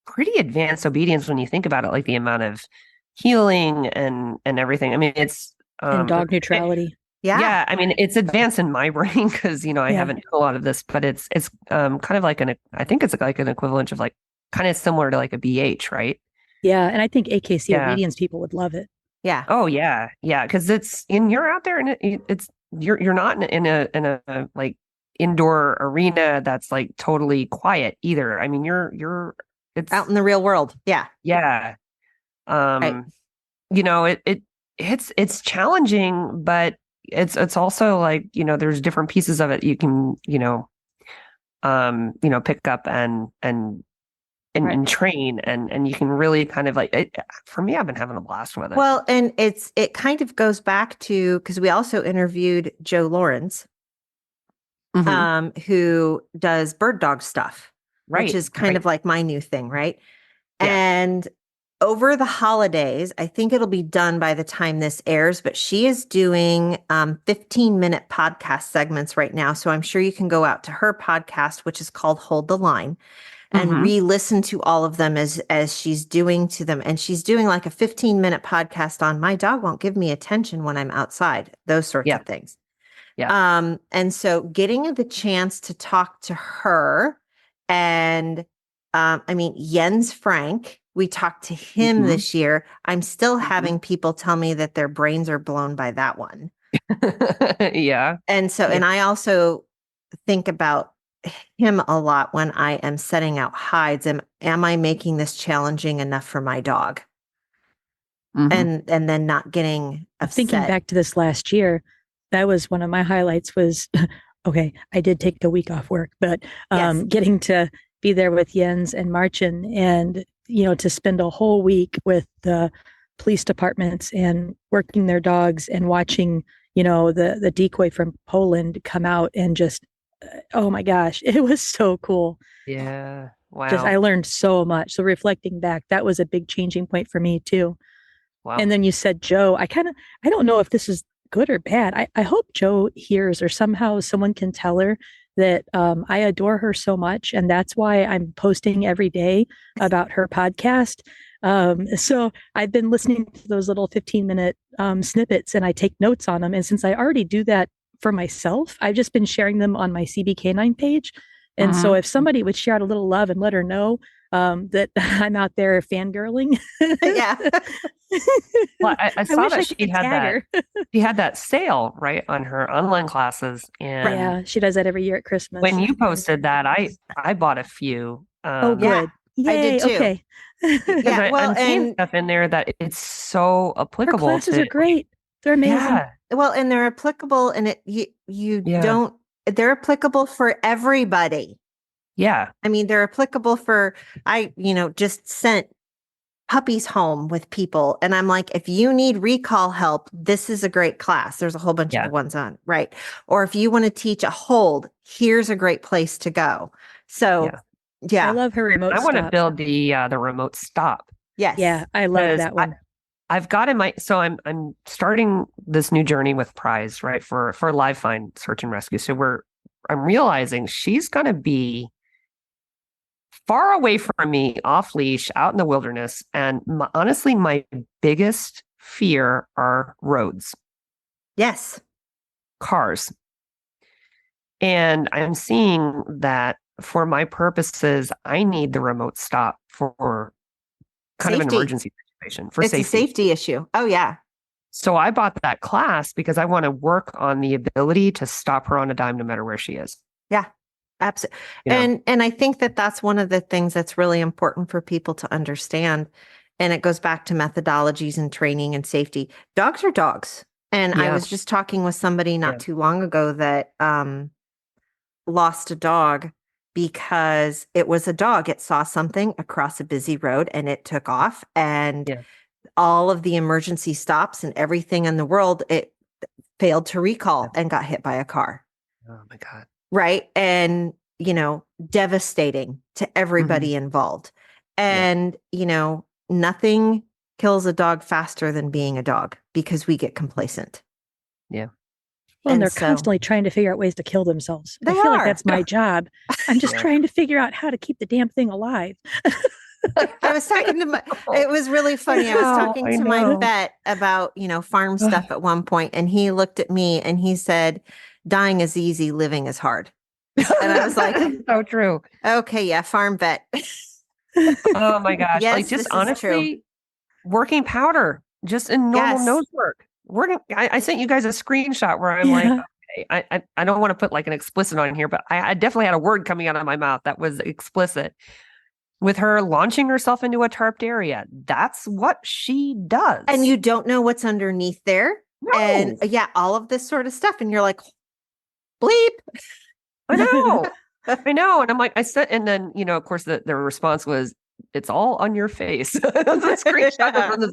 Speaker 3: pretty advanced obedience when you think about it, like the amount of healing and everything. I mean, it's
Speaker 4: and dog neutrality.
Speaker 2: Yeah.
Speaker 3: I mean, it's advanced in my brain because I haven't done a lot of this, but it's kind of like I think it's like an equivalent of like kind of similar to like a BH, right?
Speaker 4: Yeah, and I think AKC obedience people would love it.
Speaker 2: Yeah.
Speaker 3: Oh yeah, because you're out there and you're not in a like indoor arena that's like totally quiet either. I mean, it's
Speaker 2: out in the real world. Yeah.
Speaker 3: Yeah.
Speaker 2: Right.
Speaker 3: It's challenging, but it's also like, there's different pieces of it you can, pick up and train and you can really kind of like for me, I've been having a blast with it.
Speaker 2: Well, and it kind of goes back to, because we also interviewed Joe Lawrence, who does bird dog stuff, which is kind of like my new thing. Right. Yeah. And over the holidays, I think it'll be done by the time this airs, but she is doing 15-minute podcast segments right now. So I'm sure you can go out to her podcast, which is called Hold the Line, and re-listen to all of them as she's doing to them. And she's doing like a 15-minute podcast on my dog won't give me attention when I'm outside, those sorts of things.
Speaker 3: Yeah.
Speaker 2: And so getting the chance to talk to her and Jens Frank, we talked to him this year. I'm still having people tell me that their brains are blown by that one.
Speaker 3: Yeah.
Speaker 2: And so, and I also think about him a lot when I am setting out hides. Am I making this challenging enough for my dog? And then not getting upset.
Speaker 4: Thinking back to this last year, that was one of my highlights was Okay, I did take a week off work, but
Speaker 2: Yes.
Speaker 4: getting to be there with Jens and Marcin and, to spend a whole week with the police departments and working their dogs and watching, the decoy from Poland come out and just, oh my gosh, it was so cool.
Speaker 3: Yeah.
Speaker 4: Just, I
Speaker 3: Wow.
Speaker 4: learned so much. So reflecting back, that was a big changing point for me too. And
Speaker 3: Wow.
Speaker 4: then you said Joe. I don't know if this is good or bad. I hope Joe hears or somehow someone can tell her that I adore her so much. And that's why I'm posting every day about her podcast. So I've been listening to those little 15-minute snippets and I take notes on them. And since I already do that for myself, I've just been sharing them on my CB Canine page. And so
Speaker 3: Mhm.
Speaker 4: if somebody would share out a little love and let her know that I'm out there fangirling.
Speaker 2: Yeah.
Speaker 3: Well, I
Speaker 4: I
Speaker 3: saw
Speaker 4: wish
Speaker 3: that
Speaker 4: I
Speaker 3: she
Speaker 4: could
Speaker 3: had
Speaker 4: tag her.
Speaker 3: she had that sale, right, on her online classes. And
Speaker 4: Yeah, she does that every year at Christmas.
Speaker 3: when you posted that, I bought a few.
Speaker 4: Oh,
Speaker 2: Yeah.
Speaker 4: good.
Speaker 2: I did
Speaker 4: Yay.
Speaker 2: too.
Speaker 4: Okay.
Speaker 3: Because
Speaker 2: Yeah. Well,
Speaker 3: I'm seeing
Speaker 2: and
Speaker 3: stuff in there that it's so
Speaker 4: Her
Speaker 3: applicable
Speaker 4: classes
Speaker 3: to,
Speaker 4: are great. They're amazing.
Speaker 3: yeah,
Speaker 2: they're applicable and you
Speaker 3: yeah,
Speaker 2: don't, they're applicable for everybody.
Speaker 3: yeah,
Speaker 2: I mean, they're applicable for, just sent puppies home with people. And I'm like, if you need recall help, this is a great class. There's a whole bunch of
Speaker 3: yeah,
Speaker 2: ones on, right? Or if you want to teach a hold, here's a great place to go. So,
Speaker 3: yeah.
Speaker 4: I
Speaker 2: yeah,
Speaker 4: love her remote
Speaker 3: I want to
Speaker 4: stop.
Speaker 3: build the remote stop
Speaker 2: yes.
Speaker 4: Yeah, I love
Speaker 3: because
Speaker 4: that one.
Speaker 3: I've got in my so I'm starting this new journey with Prize, right, for live find search and rescue. So I'm realizing she's gonna be far away from me, off leash, out in the wilderness. And honestly, my biggest fear are roads,
Speaker 2: Yes.
Speaker 3: cars. And I'm seeing that for my purposes, I need the remote stop for kind of an
Speaker 2: Safety.
Speaker 3: emergency situation for
Speaker 2: It's a
Speaker 3: safety.
Speaker 2: safety issue. Oh, yeah.
Speaker 3: So I bought that class because I want to work on the ability to stop her on a dime no matter where she is.
Speaker 2: Yeah. Absolutely.
Speaker 3: You know?
Speaker 2: And I think that that's one of the things that's really important for people to understand. And it goes back to methodologies and training and safety. Dogs are dogs. And I
Speaker 3: Yeah.
Speaker 2: was just talking with somebody not
Speaker 3: Yeah.
Speaker 2: too long ago that lost a dog because it was a dog. It saw something across a busy road and it took off. And
Speaker 3: Yeah.
Speaker 2: all of the emergency stops and everything in the world, it failed to recall and got hit by a car.
Speaker 3: Oh my God.
Speaker 2: Right. And, devastating to everybody involved. And, nothing kills a dog faster than being a dog because we get complacent.
Speaker 3: Yeah.
Speaker 4: Well, and
Speaker 2: And
Speaker 4: they're
Speaker 2: so-
Speaker 4: constantly trying to figure out ways to kill themselves.
Speaker 2: They
Speaker 4: I feel
Speaker 2: are.
Speaker 4: like that's my job. I'm just
Speaker 3: Yeah.
Speaker 4: trying to figure out how to keep the damn thing alive.
Speaker 2: I was talking to it was really funny. I was talking
Speaker 3: I
Speaker 2: to my
Speaker 3: know.
Speaker 2: vet about, farm stuff at one point, and he looked at me and he said, dying is easy, living is hard. And I was like,
Speaker 3: so true.
Speaker 2: okay, yeah, farm vet.
Speaker 3: Oh my gosh.
Speaker 2: Yes,
Speaker 3: Like
Speaker 2: this
Speaker 3: just
Speaker 2: is true.
Speaker 3: honestly, working powder, just in normal
Speaker 2: Yes.
Speaker 3: nose work. I sent you guys a screenshot where I'm like,
Speaker 4: Yeah.
Speaker 3: okay, I don't want to put like an explicit on here, but I definitely had a word coming out of my mouth that was explicit with her launching herself into a tarped area. That's what she does.
Speaker 2: And you don't know what's underneath there.
Speaker 3: No.
Speaker 2: And yeah, all of this sort of stuff. And you're like, bleep.
Speaker 3: I know. I know. And I'm like, I said, and then, of course, the response was, it's all on your face. That's a screenshot from this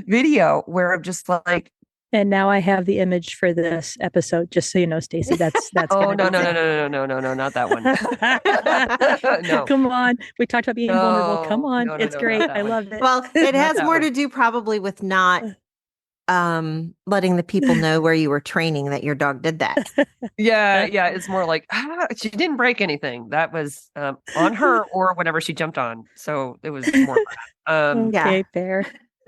Speaker 3: video where I'm just like,
Speaker 4: And now I have the image for this episode, just so you know, Stacy. That's
Speaker 3: oh,
Speaker 4: gonna
Speaker 3: no,
Speaker 4: be
Speaker 3: no, no,
Speaker 4: there.
Speaker 3: no, no, no, no, no, not that one. No.
Speaker 4: Come on. We talked about being vulnerable. Come
Speaker 3: No,
Speaker 4: on.
Speaker 3: no, no,
Speaker 4: it's
Speaker 3: no,
Speaker 4: great.
Speaker 3: not that
Speaker 4: I
Speaker 3: one.
Speaker 4: love it.
Speaker 2: Well, it
Speaker 3: Not
Speaker 2: has
Speaker 3: that
Speaker 2: more
Speaker 3: one.
Speaker 2: to do probably with not letting the people know where you were training that your dog did that.
Speaker 3: Yeah, it's more like she didn't break anything. That was on her or whatever she jumped on. So it was more that.
Speaker 4: Okay,
Speaker 2: Yeah.
Speaker 4: fair.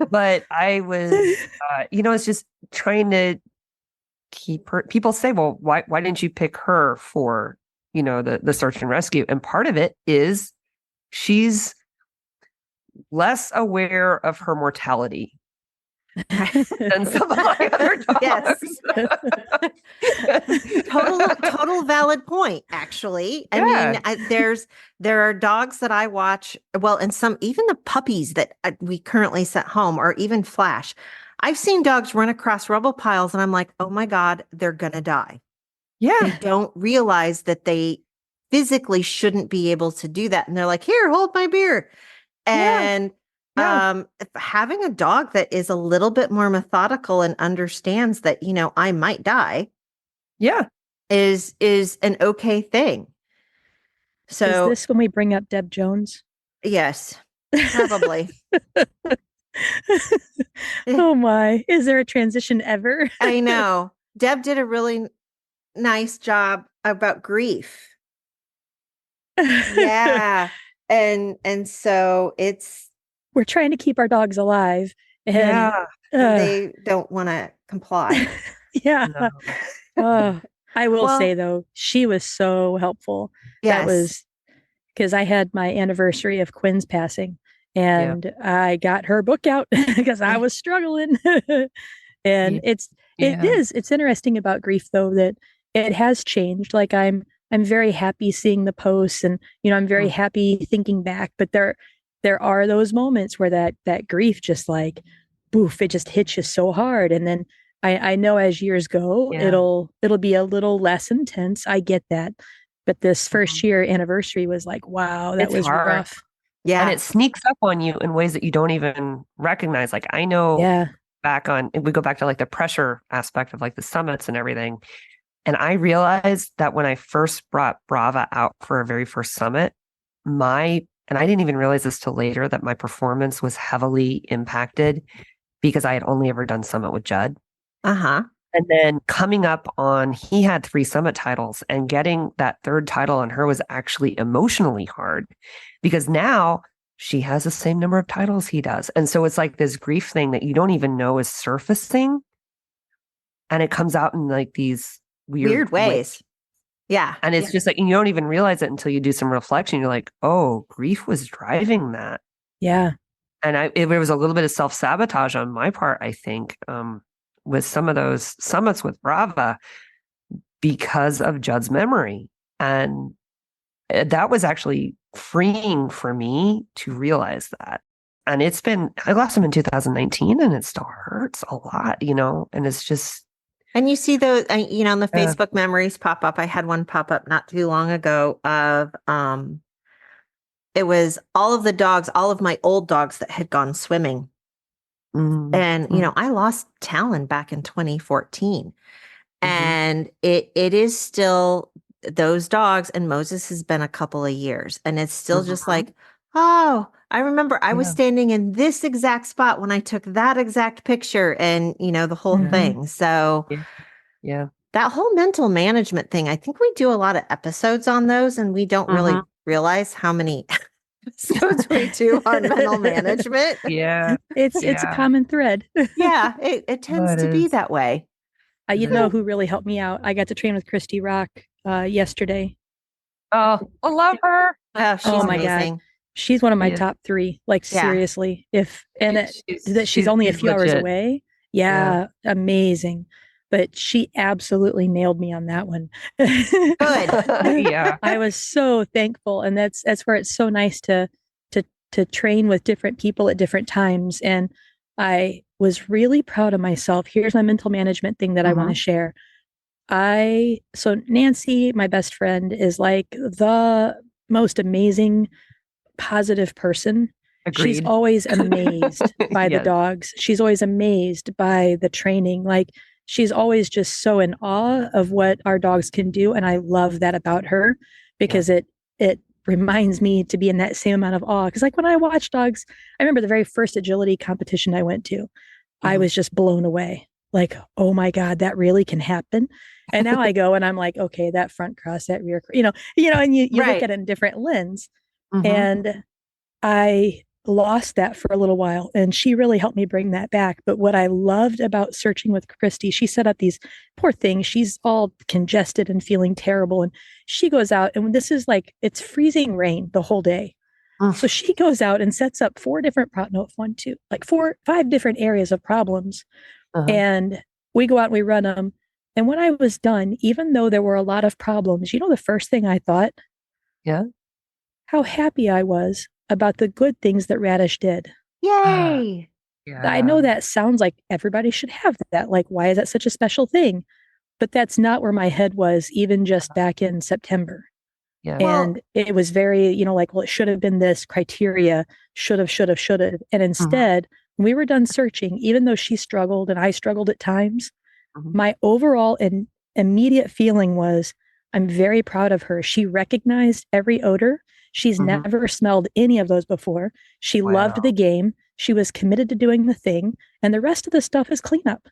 Speaker 3: But I was it's just trying to keep her. People say, well, why didn't you pick her for, the search and rescue? And part of it is she's less aware of her mortality than some of my other dogs.
Speaker 2: Yes. Total valid point, actually. I mean, there are dogs that I watch, well, and even the puppies that we currently set home, or even Flash. I've seen dogs run across rubble piles and I'm like, oh my God, they're going to die. They don't realize that they physically shouldn't be able to do that. And they're like, here, hold my beer. And having a dog that is a little bit more methodical and understands that, I might die. Is an okay thing. So
Speaker 4: is this when we bring up Deb Jones?
Speaker 2: Yes, probably.
Speaker 4: Oh my, is there a transition ever?
Speaker 2: I know. Deb did a really nice job about grief. Yeah. And so
Speaker 4: we're trying to keep our dogs alive. And
Speaker 2: they don't want to comply.
Speaker 4: No. I will say though, she was so helpful.
Speaker 2: Yes.
Speaker 4: That was because I had my anniversary of Quinn's passing, and I got her book out because I was struggling. And it's interesting about grief though, that it has changed. Like I'm very happy seeing the posts, and I'm very happy thinking back, but there are those moments where that grief just like boof, it just hits you so hard. And then I know as years go, it'll be a little less intense. I get that. But this first year anniversary was like, wow, that was hard. Rough.
Speaker 3: Yeah. And it sneaks up on you in ways that you don't even recognize. Like I know we go back to like the pressure aspect of like the summits and everything. And I realized that when I first brought Brava out for our very first summit, and I didn't even realize this till later, that my performance was heavily impacted because I had only ever done summit with Judd. And then coming up on, he had 3 summit titles, and getting that 3rd title on her was actually emotionally hard because now she has the same number of titles he does. And so it's like this grief thing that you don't even know is surfacing. And it comes out in like these weird ways.
Speaker 2: Yeah.
Speaker 3: And it's just like, and you don't even realize it until you do some reflection. You're like, oh, grief was driving that.
Speaker 4: Yeah.
Speaker 3: And it was a little bit of self-sabotage on my part, I think, with some of those summits with Brava because of Judd's memory. And that was actually freeing for me to realize that. And I lost him in 2019 and it still hurts a lot, and it's just.
Speaker 2: And you see those, on the Facebook memories pop up. I had one pop up not too long ago of, it was all of the dogs, all of my old dogs that had gone swimming. And, I lost Talon back in 2014 and it is still those dogs, and Moses has been a couple of years, and it's still just like, oh, I remember I was standing in this exact spot when I took that exact picture, and, the whole thing. So that whole mental management thing, I think we do a lot of episodes on those, and we don't really realize how many episodes we do on mental management.
Speaker 4: It's a common thread.
Speaker 2: It tends to be that way.
Speaker 4: You know who really helped me out? I got to train with Christy Rock yesterday.
Speaker 3: Oh, I love her.
Speaker 2: Oh, she's amazing.
Speaker 4: God. She's one of my top 3. Like seriously, she's only a few hours away. Amazing. But she absolutely nailed me on that one.
Speaker 2: Good.
Speaker 4: I was so thankful, and that's where it's so nice to train with different people at different times. And I was really proud of myself. Here's my mental management thing that I want to share. So Nancy, my best friend, is like the most amazing, positive person. Agreed. She's always amazed by the dogs. She's always amazed by the training. Like, she's always just so in awe of what our dogs can do. And I love that about her because it reminds me to be in that same amount of awe. Because like when I watch dogs, I remember the very first agility competition I went to, I was just blown away. Like, oh my God, that really can happen. And now I go and I'm like, okay, that front cross, that rear, and you look at it in a different lens. And I lost that for a little while, and she really helped me bring that back. But what I loved about searching with Christy, she set up these, poor thing, she's all congested and feeling terrible, and she goes out, and this is like, it's freezing rain the whole day. So she goes out and sets up 5 different areas of problems. And we go out and we run them. And when I was done, even though there were a lot of problems, the first thing I thought? How happy I was about the good things that Radish did.
Speaker 2: Yay!
Speaker 4: I know that sounds like everybody should have that. Like, why is that such a special thing? But that's not where my head was, even just back in September.
Speaker 3: Yeah.
Speaker 4: And it was very, like, well, it should have been this criteria, should have. And instead, when we were done searching, even though she struggled and I struggled at times, my overall and immediate feeling was, I'm very proud of her. She recognized every odor. She's never smelled any of those before. She loved the game. She was committed to doing the thing. And the rest of the stuff is cleanup.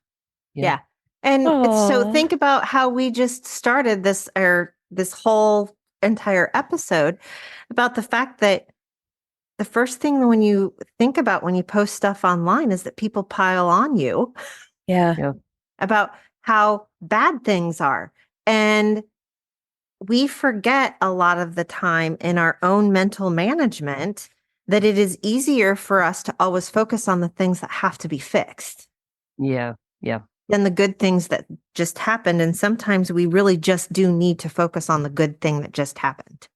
Speaker 2: Yeah. And so think about how we just started this whole entire episode about the fact that the first thing when you think about when you post stuff online is that people pile on you.
Speaker 4: Yeah.
Speaker 2: About how bad things are. And we forget a lot of the time in our own mental management that it is easier for us to always focus on the things that have to be fixed.
Speaker 3: Yeah.
Speaker 2: Than the good things that just happened. And sometimes we really just do need to focus on the good thing that just happened.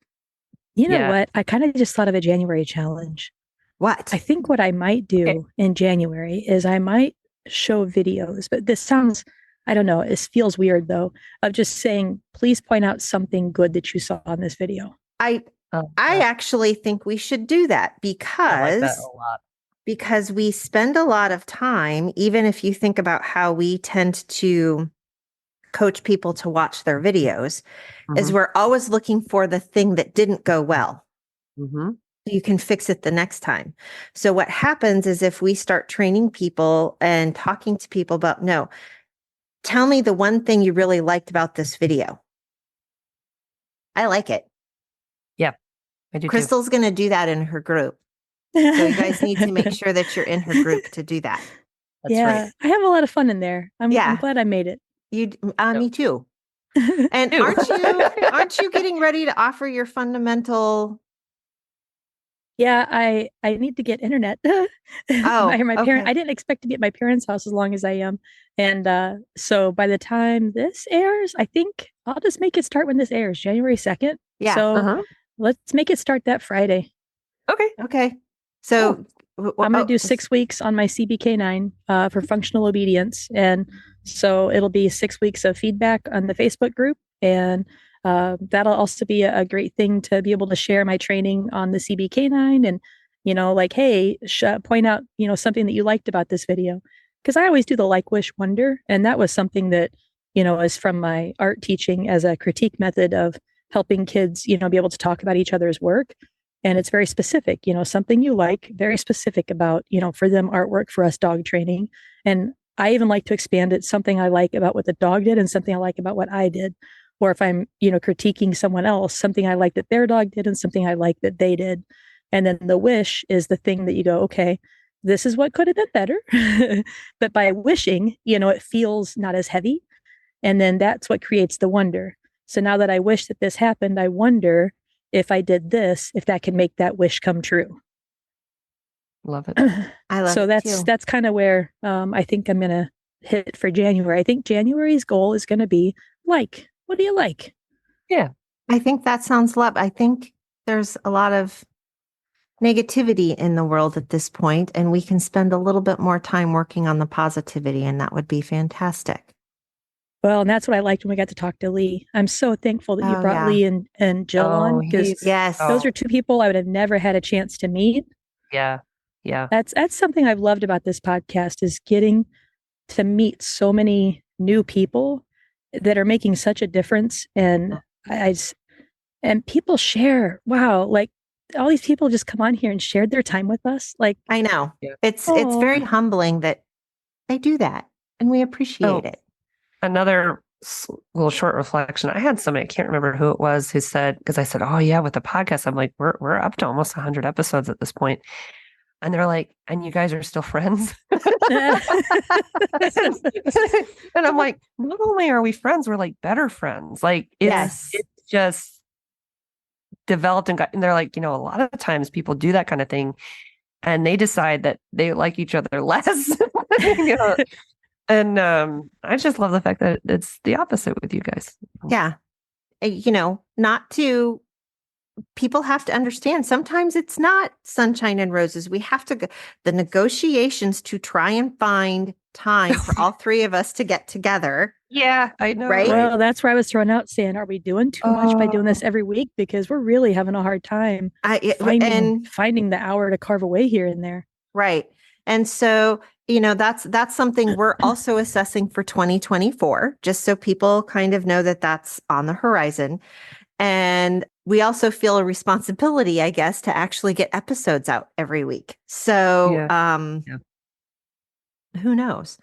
Speaker 4: You know what? I kind of just thought of a January challenge.
Speaker 2: What?
Speaker 4: I think what I might do in January is I might show videos, but this sounds, I don't know, it feels weird though, of just saying, please point out something good that you saw in this video.
Speaker 2: I actually think we should do that because
Speaker 3: I like that a lot.
Speaker 2: Because we spend a lot of time, even if you think about how we tend to coach people to watch their videos, is we're always looking for the thing that didn't go well. You can fix it the next time. So what happens is if we start training people and talking to people about, no, tell me the one thing you really liked about this video. I like it.
Speaker 3: Yeah, I do.
Speaker 2: Crystal's going to do that in her group. So you guys need to make sure that you're in her group to do that.
Speaker 3: That's right.
Speaker 4: I have a lot of fun in there. I'm glad I made it.
Speaker 2: Me too. And aren't you getting ready to offer your fundamental?
Speaker 4: Yeah, I need to get internet. My parent. I didn't expect to be at my parents' house as long as I am, and so by the time this airs, I think I'll just make it start when this airs, January 2nd.
Speaker 2: Yeah.
Speaker 4: So let's make it start that Friday.
Speaker 2: Okay. So
Speaker 4: I'm going to do 6 weeks on my Canine for functional obedience. And so it'll be 6 weeks of feedback on the Facebook group. And that'll also be a great thing to be able to share my training on the Canine and, like, hey, point out, something that you liked about this video. Because I always do the like, wish, wonder. And that was something that, is from my art teaching as a critique method of helping kids, be able to talk about each other's work. And it's very specific, something you like, very specific about, for them artwork, for us dog training. And I even like to expand it, something I like about what the dog did and something I like about what I did. Or if I'm, critiquing someone else, something I like that their dog did and something I like that they did. And then the wish is the thing that you go, okay, this is what could have been better. But by wishing, it feels not as heavy. And then that's what creates the wonder. So now that I wish that this happened, I wonder if I did this, if that can make that wish come true.
Speaker 3: Love it.
Speaker 2: I love
Speaker 4: so
Speaker 2: it
Speaker 4: So
Speaker 2: too.
Speaker 4: that's kind of where I think I'm going to hit for January. I think January's goal is going to be what do you like?
Speaker 3: Yeah.
Speaker 2: I think that sounds lovely. I think there's a lot of negativity in the world at this point, and we can spend a little bit more time working on the positivity, and that would be fantastic.
Speaker 4: Well, and that's what I liked when we got to talk to Lee. I'm so thankful that you brought Lee and Jill on, because those are two people I would have never had a chance to meet.
Speaker 3: Yeah.
Speaker 4: That's something I've loved about this podcast, is getting to meet so many new people that are making such a difference. And and people share, wow, like all these people just come on here and shared their time with us. Like,
Speaker 2: I know it's very humbling that they do that, and we appreciate it.
Speaker 3: Another little short reflection. I had somebody, I can't remember who it was, who said, because I said, oh yeah, with the podcast, I'm like, we're up to almost 100 episodes at this point. And they're like, and you guys are still friends? And I'm like, not only are we friends, we're like better friends. Like it's just developed and they're like, a lot of times people do that kind of thing and they decide that they like each other less. And I just love the fact that it's the opposite with you guys.
Speaker 2: Yeah. People have to understand sometimes it's not sunshine and roses. We have to go the negotiations to try and find time for all three of us to get together
Speaker 3: Yeah, I know.
Speaker 2: Right?
Speaker 4: Well, that's where I was throwing out saying, are we doing too much by doing this
Speaker 3: Oh.
Speaker 4: every week? Because we're really having a hard time finding the hour to carve away here and there.
Speaker 2: Right. And so, that's something we're also assessing for 2024, just so people kind of know that that's on the horizon. And we also feel a responsibility, I guess, to actually get episodes out every week. So,
Speaker 3: Yeah.
Speaker 2: who knows?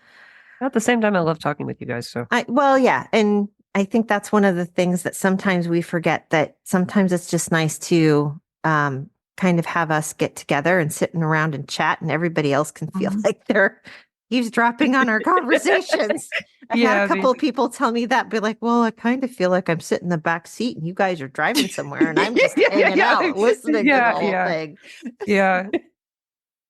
Speaker 3: At the same time, I love talking with you guys. So
Speaker 2: Yeah. And I think that's one of the things that sometimes we forget, that sometimes it's just nice to kind of have us get together and sitting around and chat, and everybody else can feel like they're eavesdropping on our conversations. I had a couple of people tell me that, be like, well, I kind of feel like I'm sitting in the back seat and you guys are driving somewhere and I'm just hanging out listening to the whole thing.
Speaker 3: Yeah.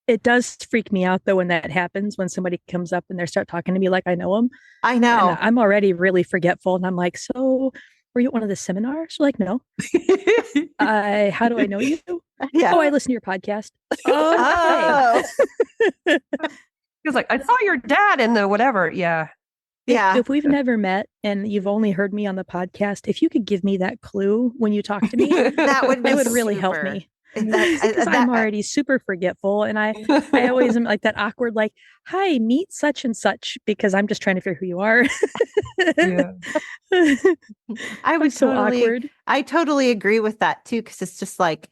Speaker 4: It does freak me out, though, when that happens, when somebody comes up and they start talking to me like I know them.
Speaker 2: I know.
Speaker 4: And I'm already really forgetful. And I'm like, so were you at one of the seminars? Like, no. How do I know you?
Speaker 2: Yeah.
Speaker 4: Oh, I listen to your podcast. Oh.
Speaker 3: He was like, I saw your dad in the whatever. Yeah.
Speaker 4: If we've never met and you've only heard me on the podcast, if you could give me that clue when you talk to me,
Speaker 2: that would
Speaker 4: really help me. Because I'm already super forgetful, and I always am like that awkward, like, hi, meet such and such, because I'm just trying to figure who you are.
Speaker 2: Yeah. I would so awkward. I totally agree with that too, because it's just like,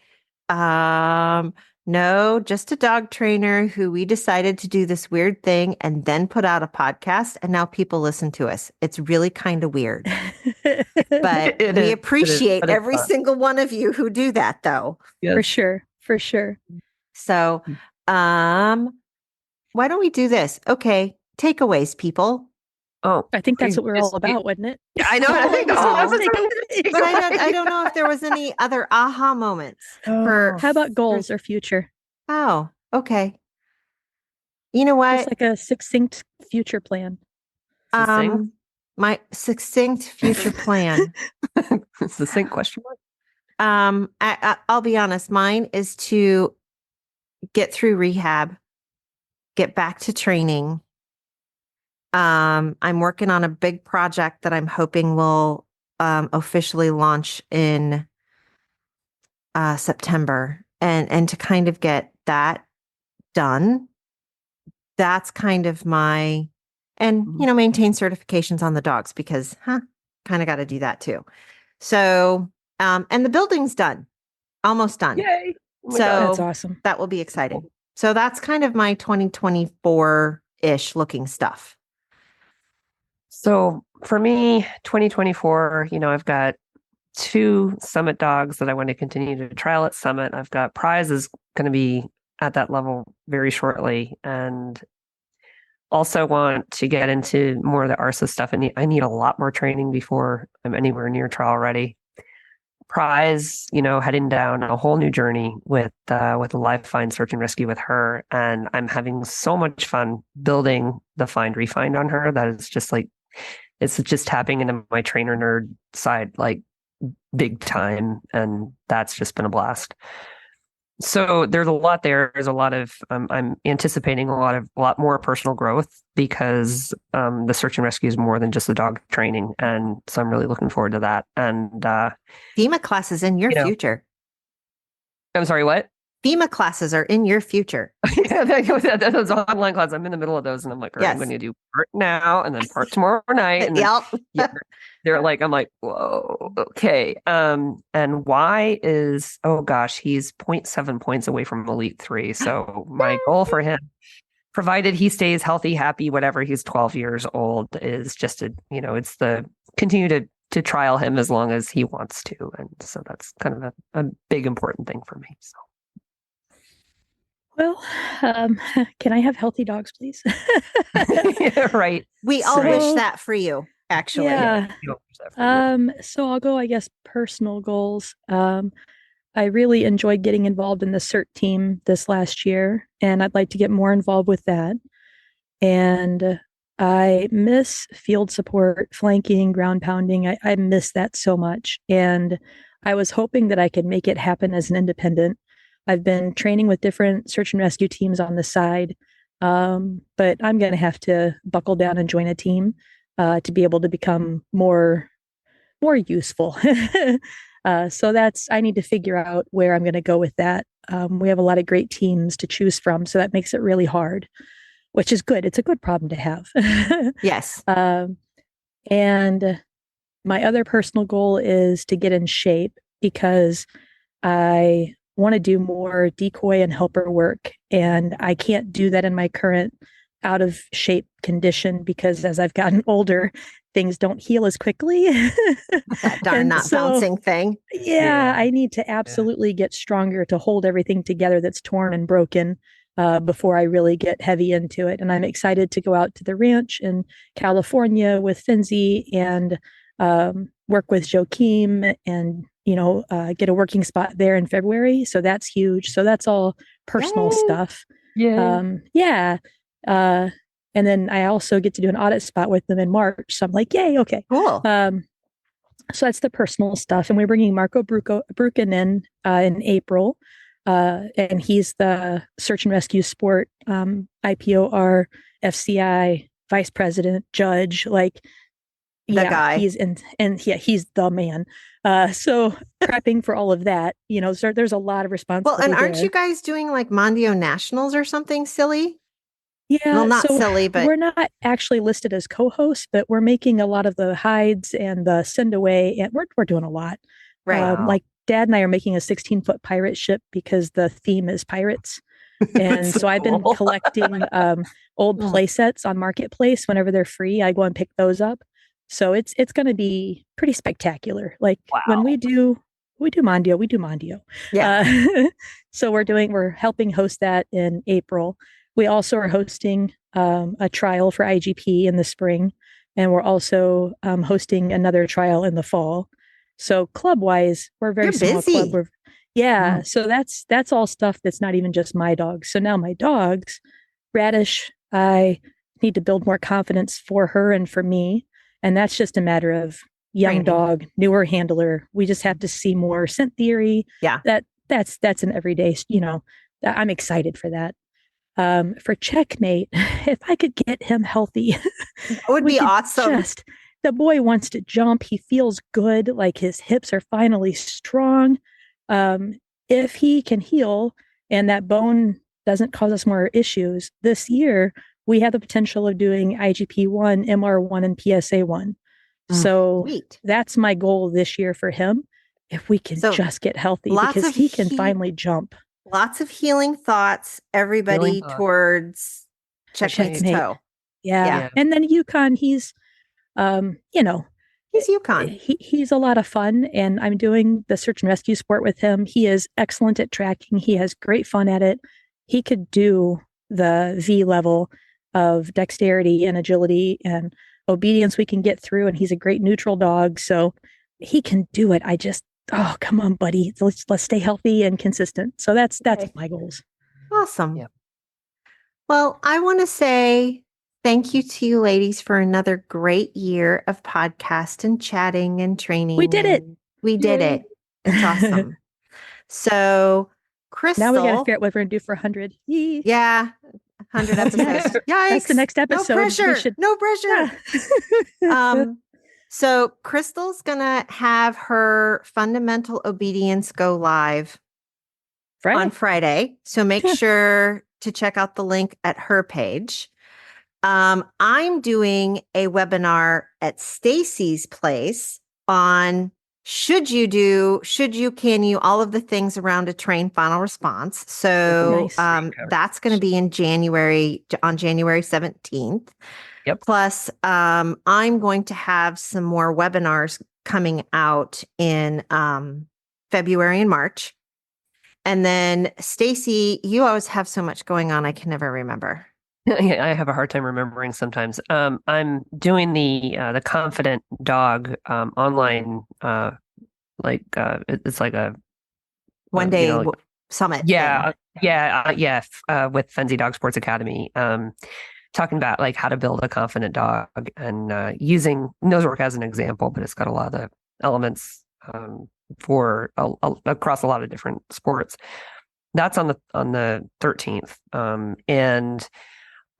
Speaker 2: no, just a dog trainer who we decided to do this weird thing and then put out a podcast, and now people listen to us. It's really kind of weird. But we appreciate every single one of you who do that, though.
Speaker 4: Yes. For sure.
Speaker 2: So, why don't we do this? Okay, takeaways, people.
Speaker 3: Oh,
Speaker 4: I think that's what we're all about, wasn't it?
Speaker 3: Yeah, I know. I think that's what I was
Speaker 2: thinking. But I don't know if there was any other aha moments.
Speaker 4: How about goals or future?
Speaker 2: Oh, okay. You know what?
Speaker 4: It's like a succinct future plan.
Speaker 2: My succinct future plan.
Speaker 3: Succinct question mark.
Speaker 2: I'll be honest. Mine is to get through rehab, get back to training. I'm working on a big project that I'm hoping will officially launch in September, and to kind of get that done. That's kind of my, and maintain certifications on the dogs, because kind of got to do that too. So and the building's done, almost done.
Speaker 3: Yay!
Speaker 2: So
Speaker 4: that's awesome.
Speaker 2: That will be exciting. So that's kind of my 2024-ish looking stuff.
Speaker 3: So for me, 2024, I've got 2 Summit dogs that I want to continue to trial at Summit. I've got Prize is going to be at that level very shortly, and also want to get into more of the ARSA stuff. And I need a lot more training before I'm anywhere near trial ready. Prize, heading down a whole new journey with a live find search and rescue with her, and I'm having so much fun building the find refind on her that it's just like, it's just tapping into my trainer nerd side like big time, and that's just been a blast. So there's a lot there. There's a lot of I'm anticipating a lot more personal growth, because the search and rescue is more than just the dog training, and so I'm really looking forward to that. And
Speaker 2: FEMA classes in your future.
Speaker 3: I'm sorry, what?
Speaker 2: FEMA classes are in your future.
Speaker 3: Yeah, those online classes. I'm in the middle of those, and I'm like, all right, I'm going to do part now and then part tomorrow night. And then, they're like, I'm like, whoa, okay. And Y is, oh gosh, he's 0.7 points away from Elite 3. So my goal for him, provided he stays healthy, happy, whatever, he's 12 years old, is just it's the continue to trial him as long as he wants to. And so that's kind of a big important thing for me. So.
Speaker 4: Well, can I have healthy dogs, please?
Speaker 3: Yeah, right.
Speaker 2: We all wish that for you, actually.
Speaker 4: Yeah. So I'll go, I guess, personal goals. I really enjoyed getting involved in the CERT team this last year, and I'd like to get more involved with that. And I miss field support, flanking, ground pounding. I miss that so much. And I was hoping that I could make it happen as an independent. I've been training with different search and rescue teams on the side, but I'm going to have to buckle down and join a team. to be able to become more useful. So I need to figure out where I'm going to go with that. We have a lot of great teams to choose from, so that makes it really hard, which is good. It's a good problem to have.
Speaker 2: Yes.
Speaker 4: And my other personal goal is to get in shape because I want to do more decoy and helper work. And I can't do that in my current out of shape condition because as I've gotten older, things don't heal as quickly.
Speaker 2: That darn not bouncing thing.
Speaker 4: Yeah, I need to absolutely get stronger to hold everything together that's torn and broken before I really get heavy into it. And I'm excited to go out to the ranch in California with Finzi and work with Joaquim and, get a working spot there in February. So that's huge. So that's all personal stuff.
Speaker 3: Yeah.
Speaker 4: And then I also get to do an audit spot with them in March. So I'm like, yay, okay.
Speaker 2: Cool.
Speaker 4: So that's the personal stuff. And we're bringing Marco Brucken in April. And he's the search and rescue sport, IPOR, FCI, vice president, judge,
Speaker 2: guy.
Speaker 4: He's he's the man. So prepping for all of that, so there's a lot of responsibility.
Speaker 2: Well, and aren't you guys doing like Mondio Nationals or something silly?
Speaker 4: Yeah,
Speaker 2: well, not silly, but
Speaker 4: we're not actually listed as co-hosts, but we're making a lot of the hides and the send away, and we're doing a lot.
Speaker 2: Right.
Speaker 4: Like Dad and I are making a 16-foot pirate ship because the theme is pirates, and so I've been collecting old play sets on Marketplace whenever they're free. I go and pick those up. So it's going to be pretty spectacular. Like when we do Mondio, we do Mondio.
Speaker 2: Yeah.
Speaker 4: So we're helping host that in April. We also are hosting a trial for IGP in the spring, and we're also hosting another trial in the fall. So club-wise, we're a very small
Speaker 2: busy.
Speaker 4: club. So that's all stuff that's not even just my dogs. So now my dogs, Radish, I need to build more confidence for her and for me, and that's just a matter of young dog, newer handler. We just have to see more scent theory.
Speaker 2: Yeah,
Speaker 4: that's an everyday. I'm excited for that. For Checkmate, if I could get him healthy,
Speaker 2: that would be awesome.
Speaker 4: The boy wants to jump. He feels good. Like his hips are finally strong. If he can heal and that bone doesn't cause us more issues this year, we have the potential of doing IGP1, MR1, and PSA1. So that's my goal this year for him. If we can just get healthy, because he can finally jump.
Speaker 2: Lots of healing thoughts, everybody towards Checkmate's toe.
Speaker 4: Yeah. And then Yukon, he's
Speaker 2: he's Yukon.
Speaker 4: He's a lot of fun, and I'm doing the search and rescue sport with him. He is excellent at tracking. He has great fun at it. He could do the V level of dexterity and agility and obedience we can get through, and he's a great neutral dog, so he can do it. Oh, come on, buddy. Let's stay healthy and consistent. So that's my goals.
Speaker 2: Awesome. Yep. Well, I want to say thank you to you ladies for another great year of podcast and chatting and training.
Speaker 4: We did it.
Speaker 2: We did it. It's awesome. So, Crystal.
Speaker 4: Now we got to figure out what we're going to do for 100.
Speaker 2: Yeah. 100 episodes. Yikes.
Speaker 4: That's the next episode.
Speaker 2: No pressure. Yeah. So Crystal's going to have her fundamental obedience go live on Friday. So make sure to check out the link at her page. I'm doing a webinar at Stacy's place on should you, can you, all of the things around a trained final response. So that's going to be on January 17th.
Speaker 3: Yep.
Speaker 2: Plus, I'm going to have some more webinars coming out in February and March. And then Stacy, you always have so much going on, I can never remember.
Speaker 3: Yeah, I have a hard time remembering sometimes. I'm doing the Confident Dog online, it's like a
Speaker 2: one-day summit.
Speaker 3: Yeah, with Fenzi Dog Sports Academy. Talking about like how to build a confident dog and using Nosework as an example, but it's got a lot of elements for across a lot of different sports. That's on the 13th, and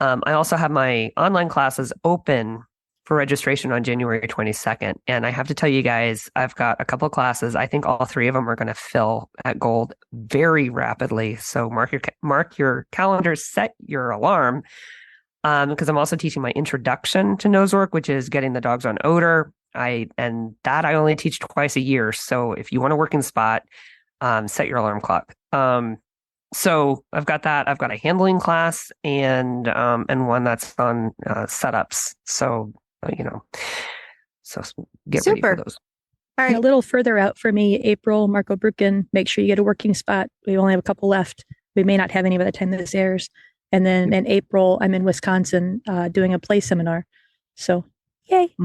Speaker 3: I also have my online classes open for registration on January 22nd. And I have to tell you guys, I've got a couple of classes. I think all 3 of them are going to fill at gold very rapidly. So mark your calendars, set your alarm, because I'm also teaching my introduction to nose work, which is getting the dogs on odor. I only teach twice a year. So if you want a working spot, set your alarm clock. So I've got that. I've got a handling class and one that's on setups. So so get ready for those.
Speaker 2: All right.
Speaker 4: And a little further out for me, April, Marco Brucken, make sure you get a working spot. We only have a couple left. We may not have any by the time this airs. And then in April, I'm in Wisconsin doing a play seminar. So yay.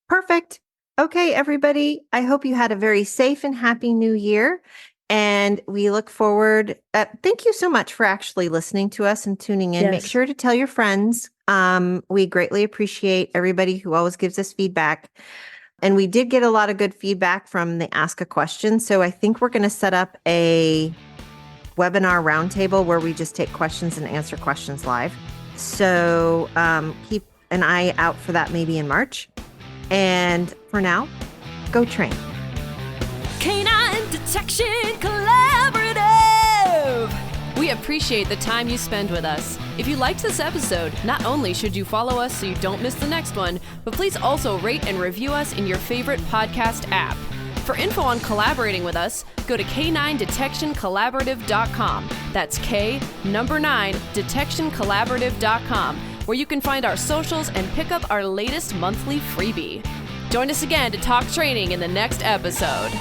Speaker 2: Perfect. Okay, everybody. I hope you had a very safe and happy new year. And we look forward. Thank you so much for actually listening to us and tuning in.
Speaker 4: Yes.
Speaker 2: Make sure to tell your friends. We greatly appreciate everybody who always gives us feedback. And we did get a lot of good feedback from the Ask a Question. So I think we're going to set up a webinar roundtable where we just take questions and answer questions live. So keep an eye out for that maybe in March. And for now, go train.
Speaker 1: Canine Detection Collaborative! We appreciate the time you spend with us. If you liked this episode, not only should you follow us so you don't miss the next one, but please also rate and review us in your favorite podcast app. For info on collaborating with us, go to k9detectioncollaborative.com. That's K9 detectioncollaborative.com, where you can find our socials and pick up our latest monthly freebie. Join us again to talk training in the next episode.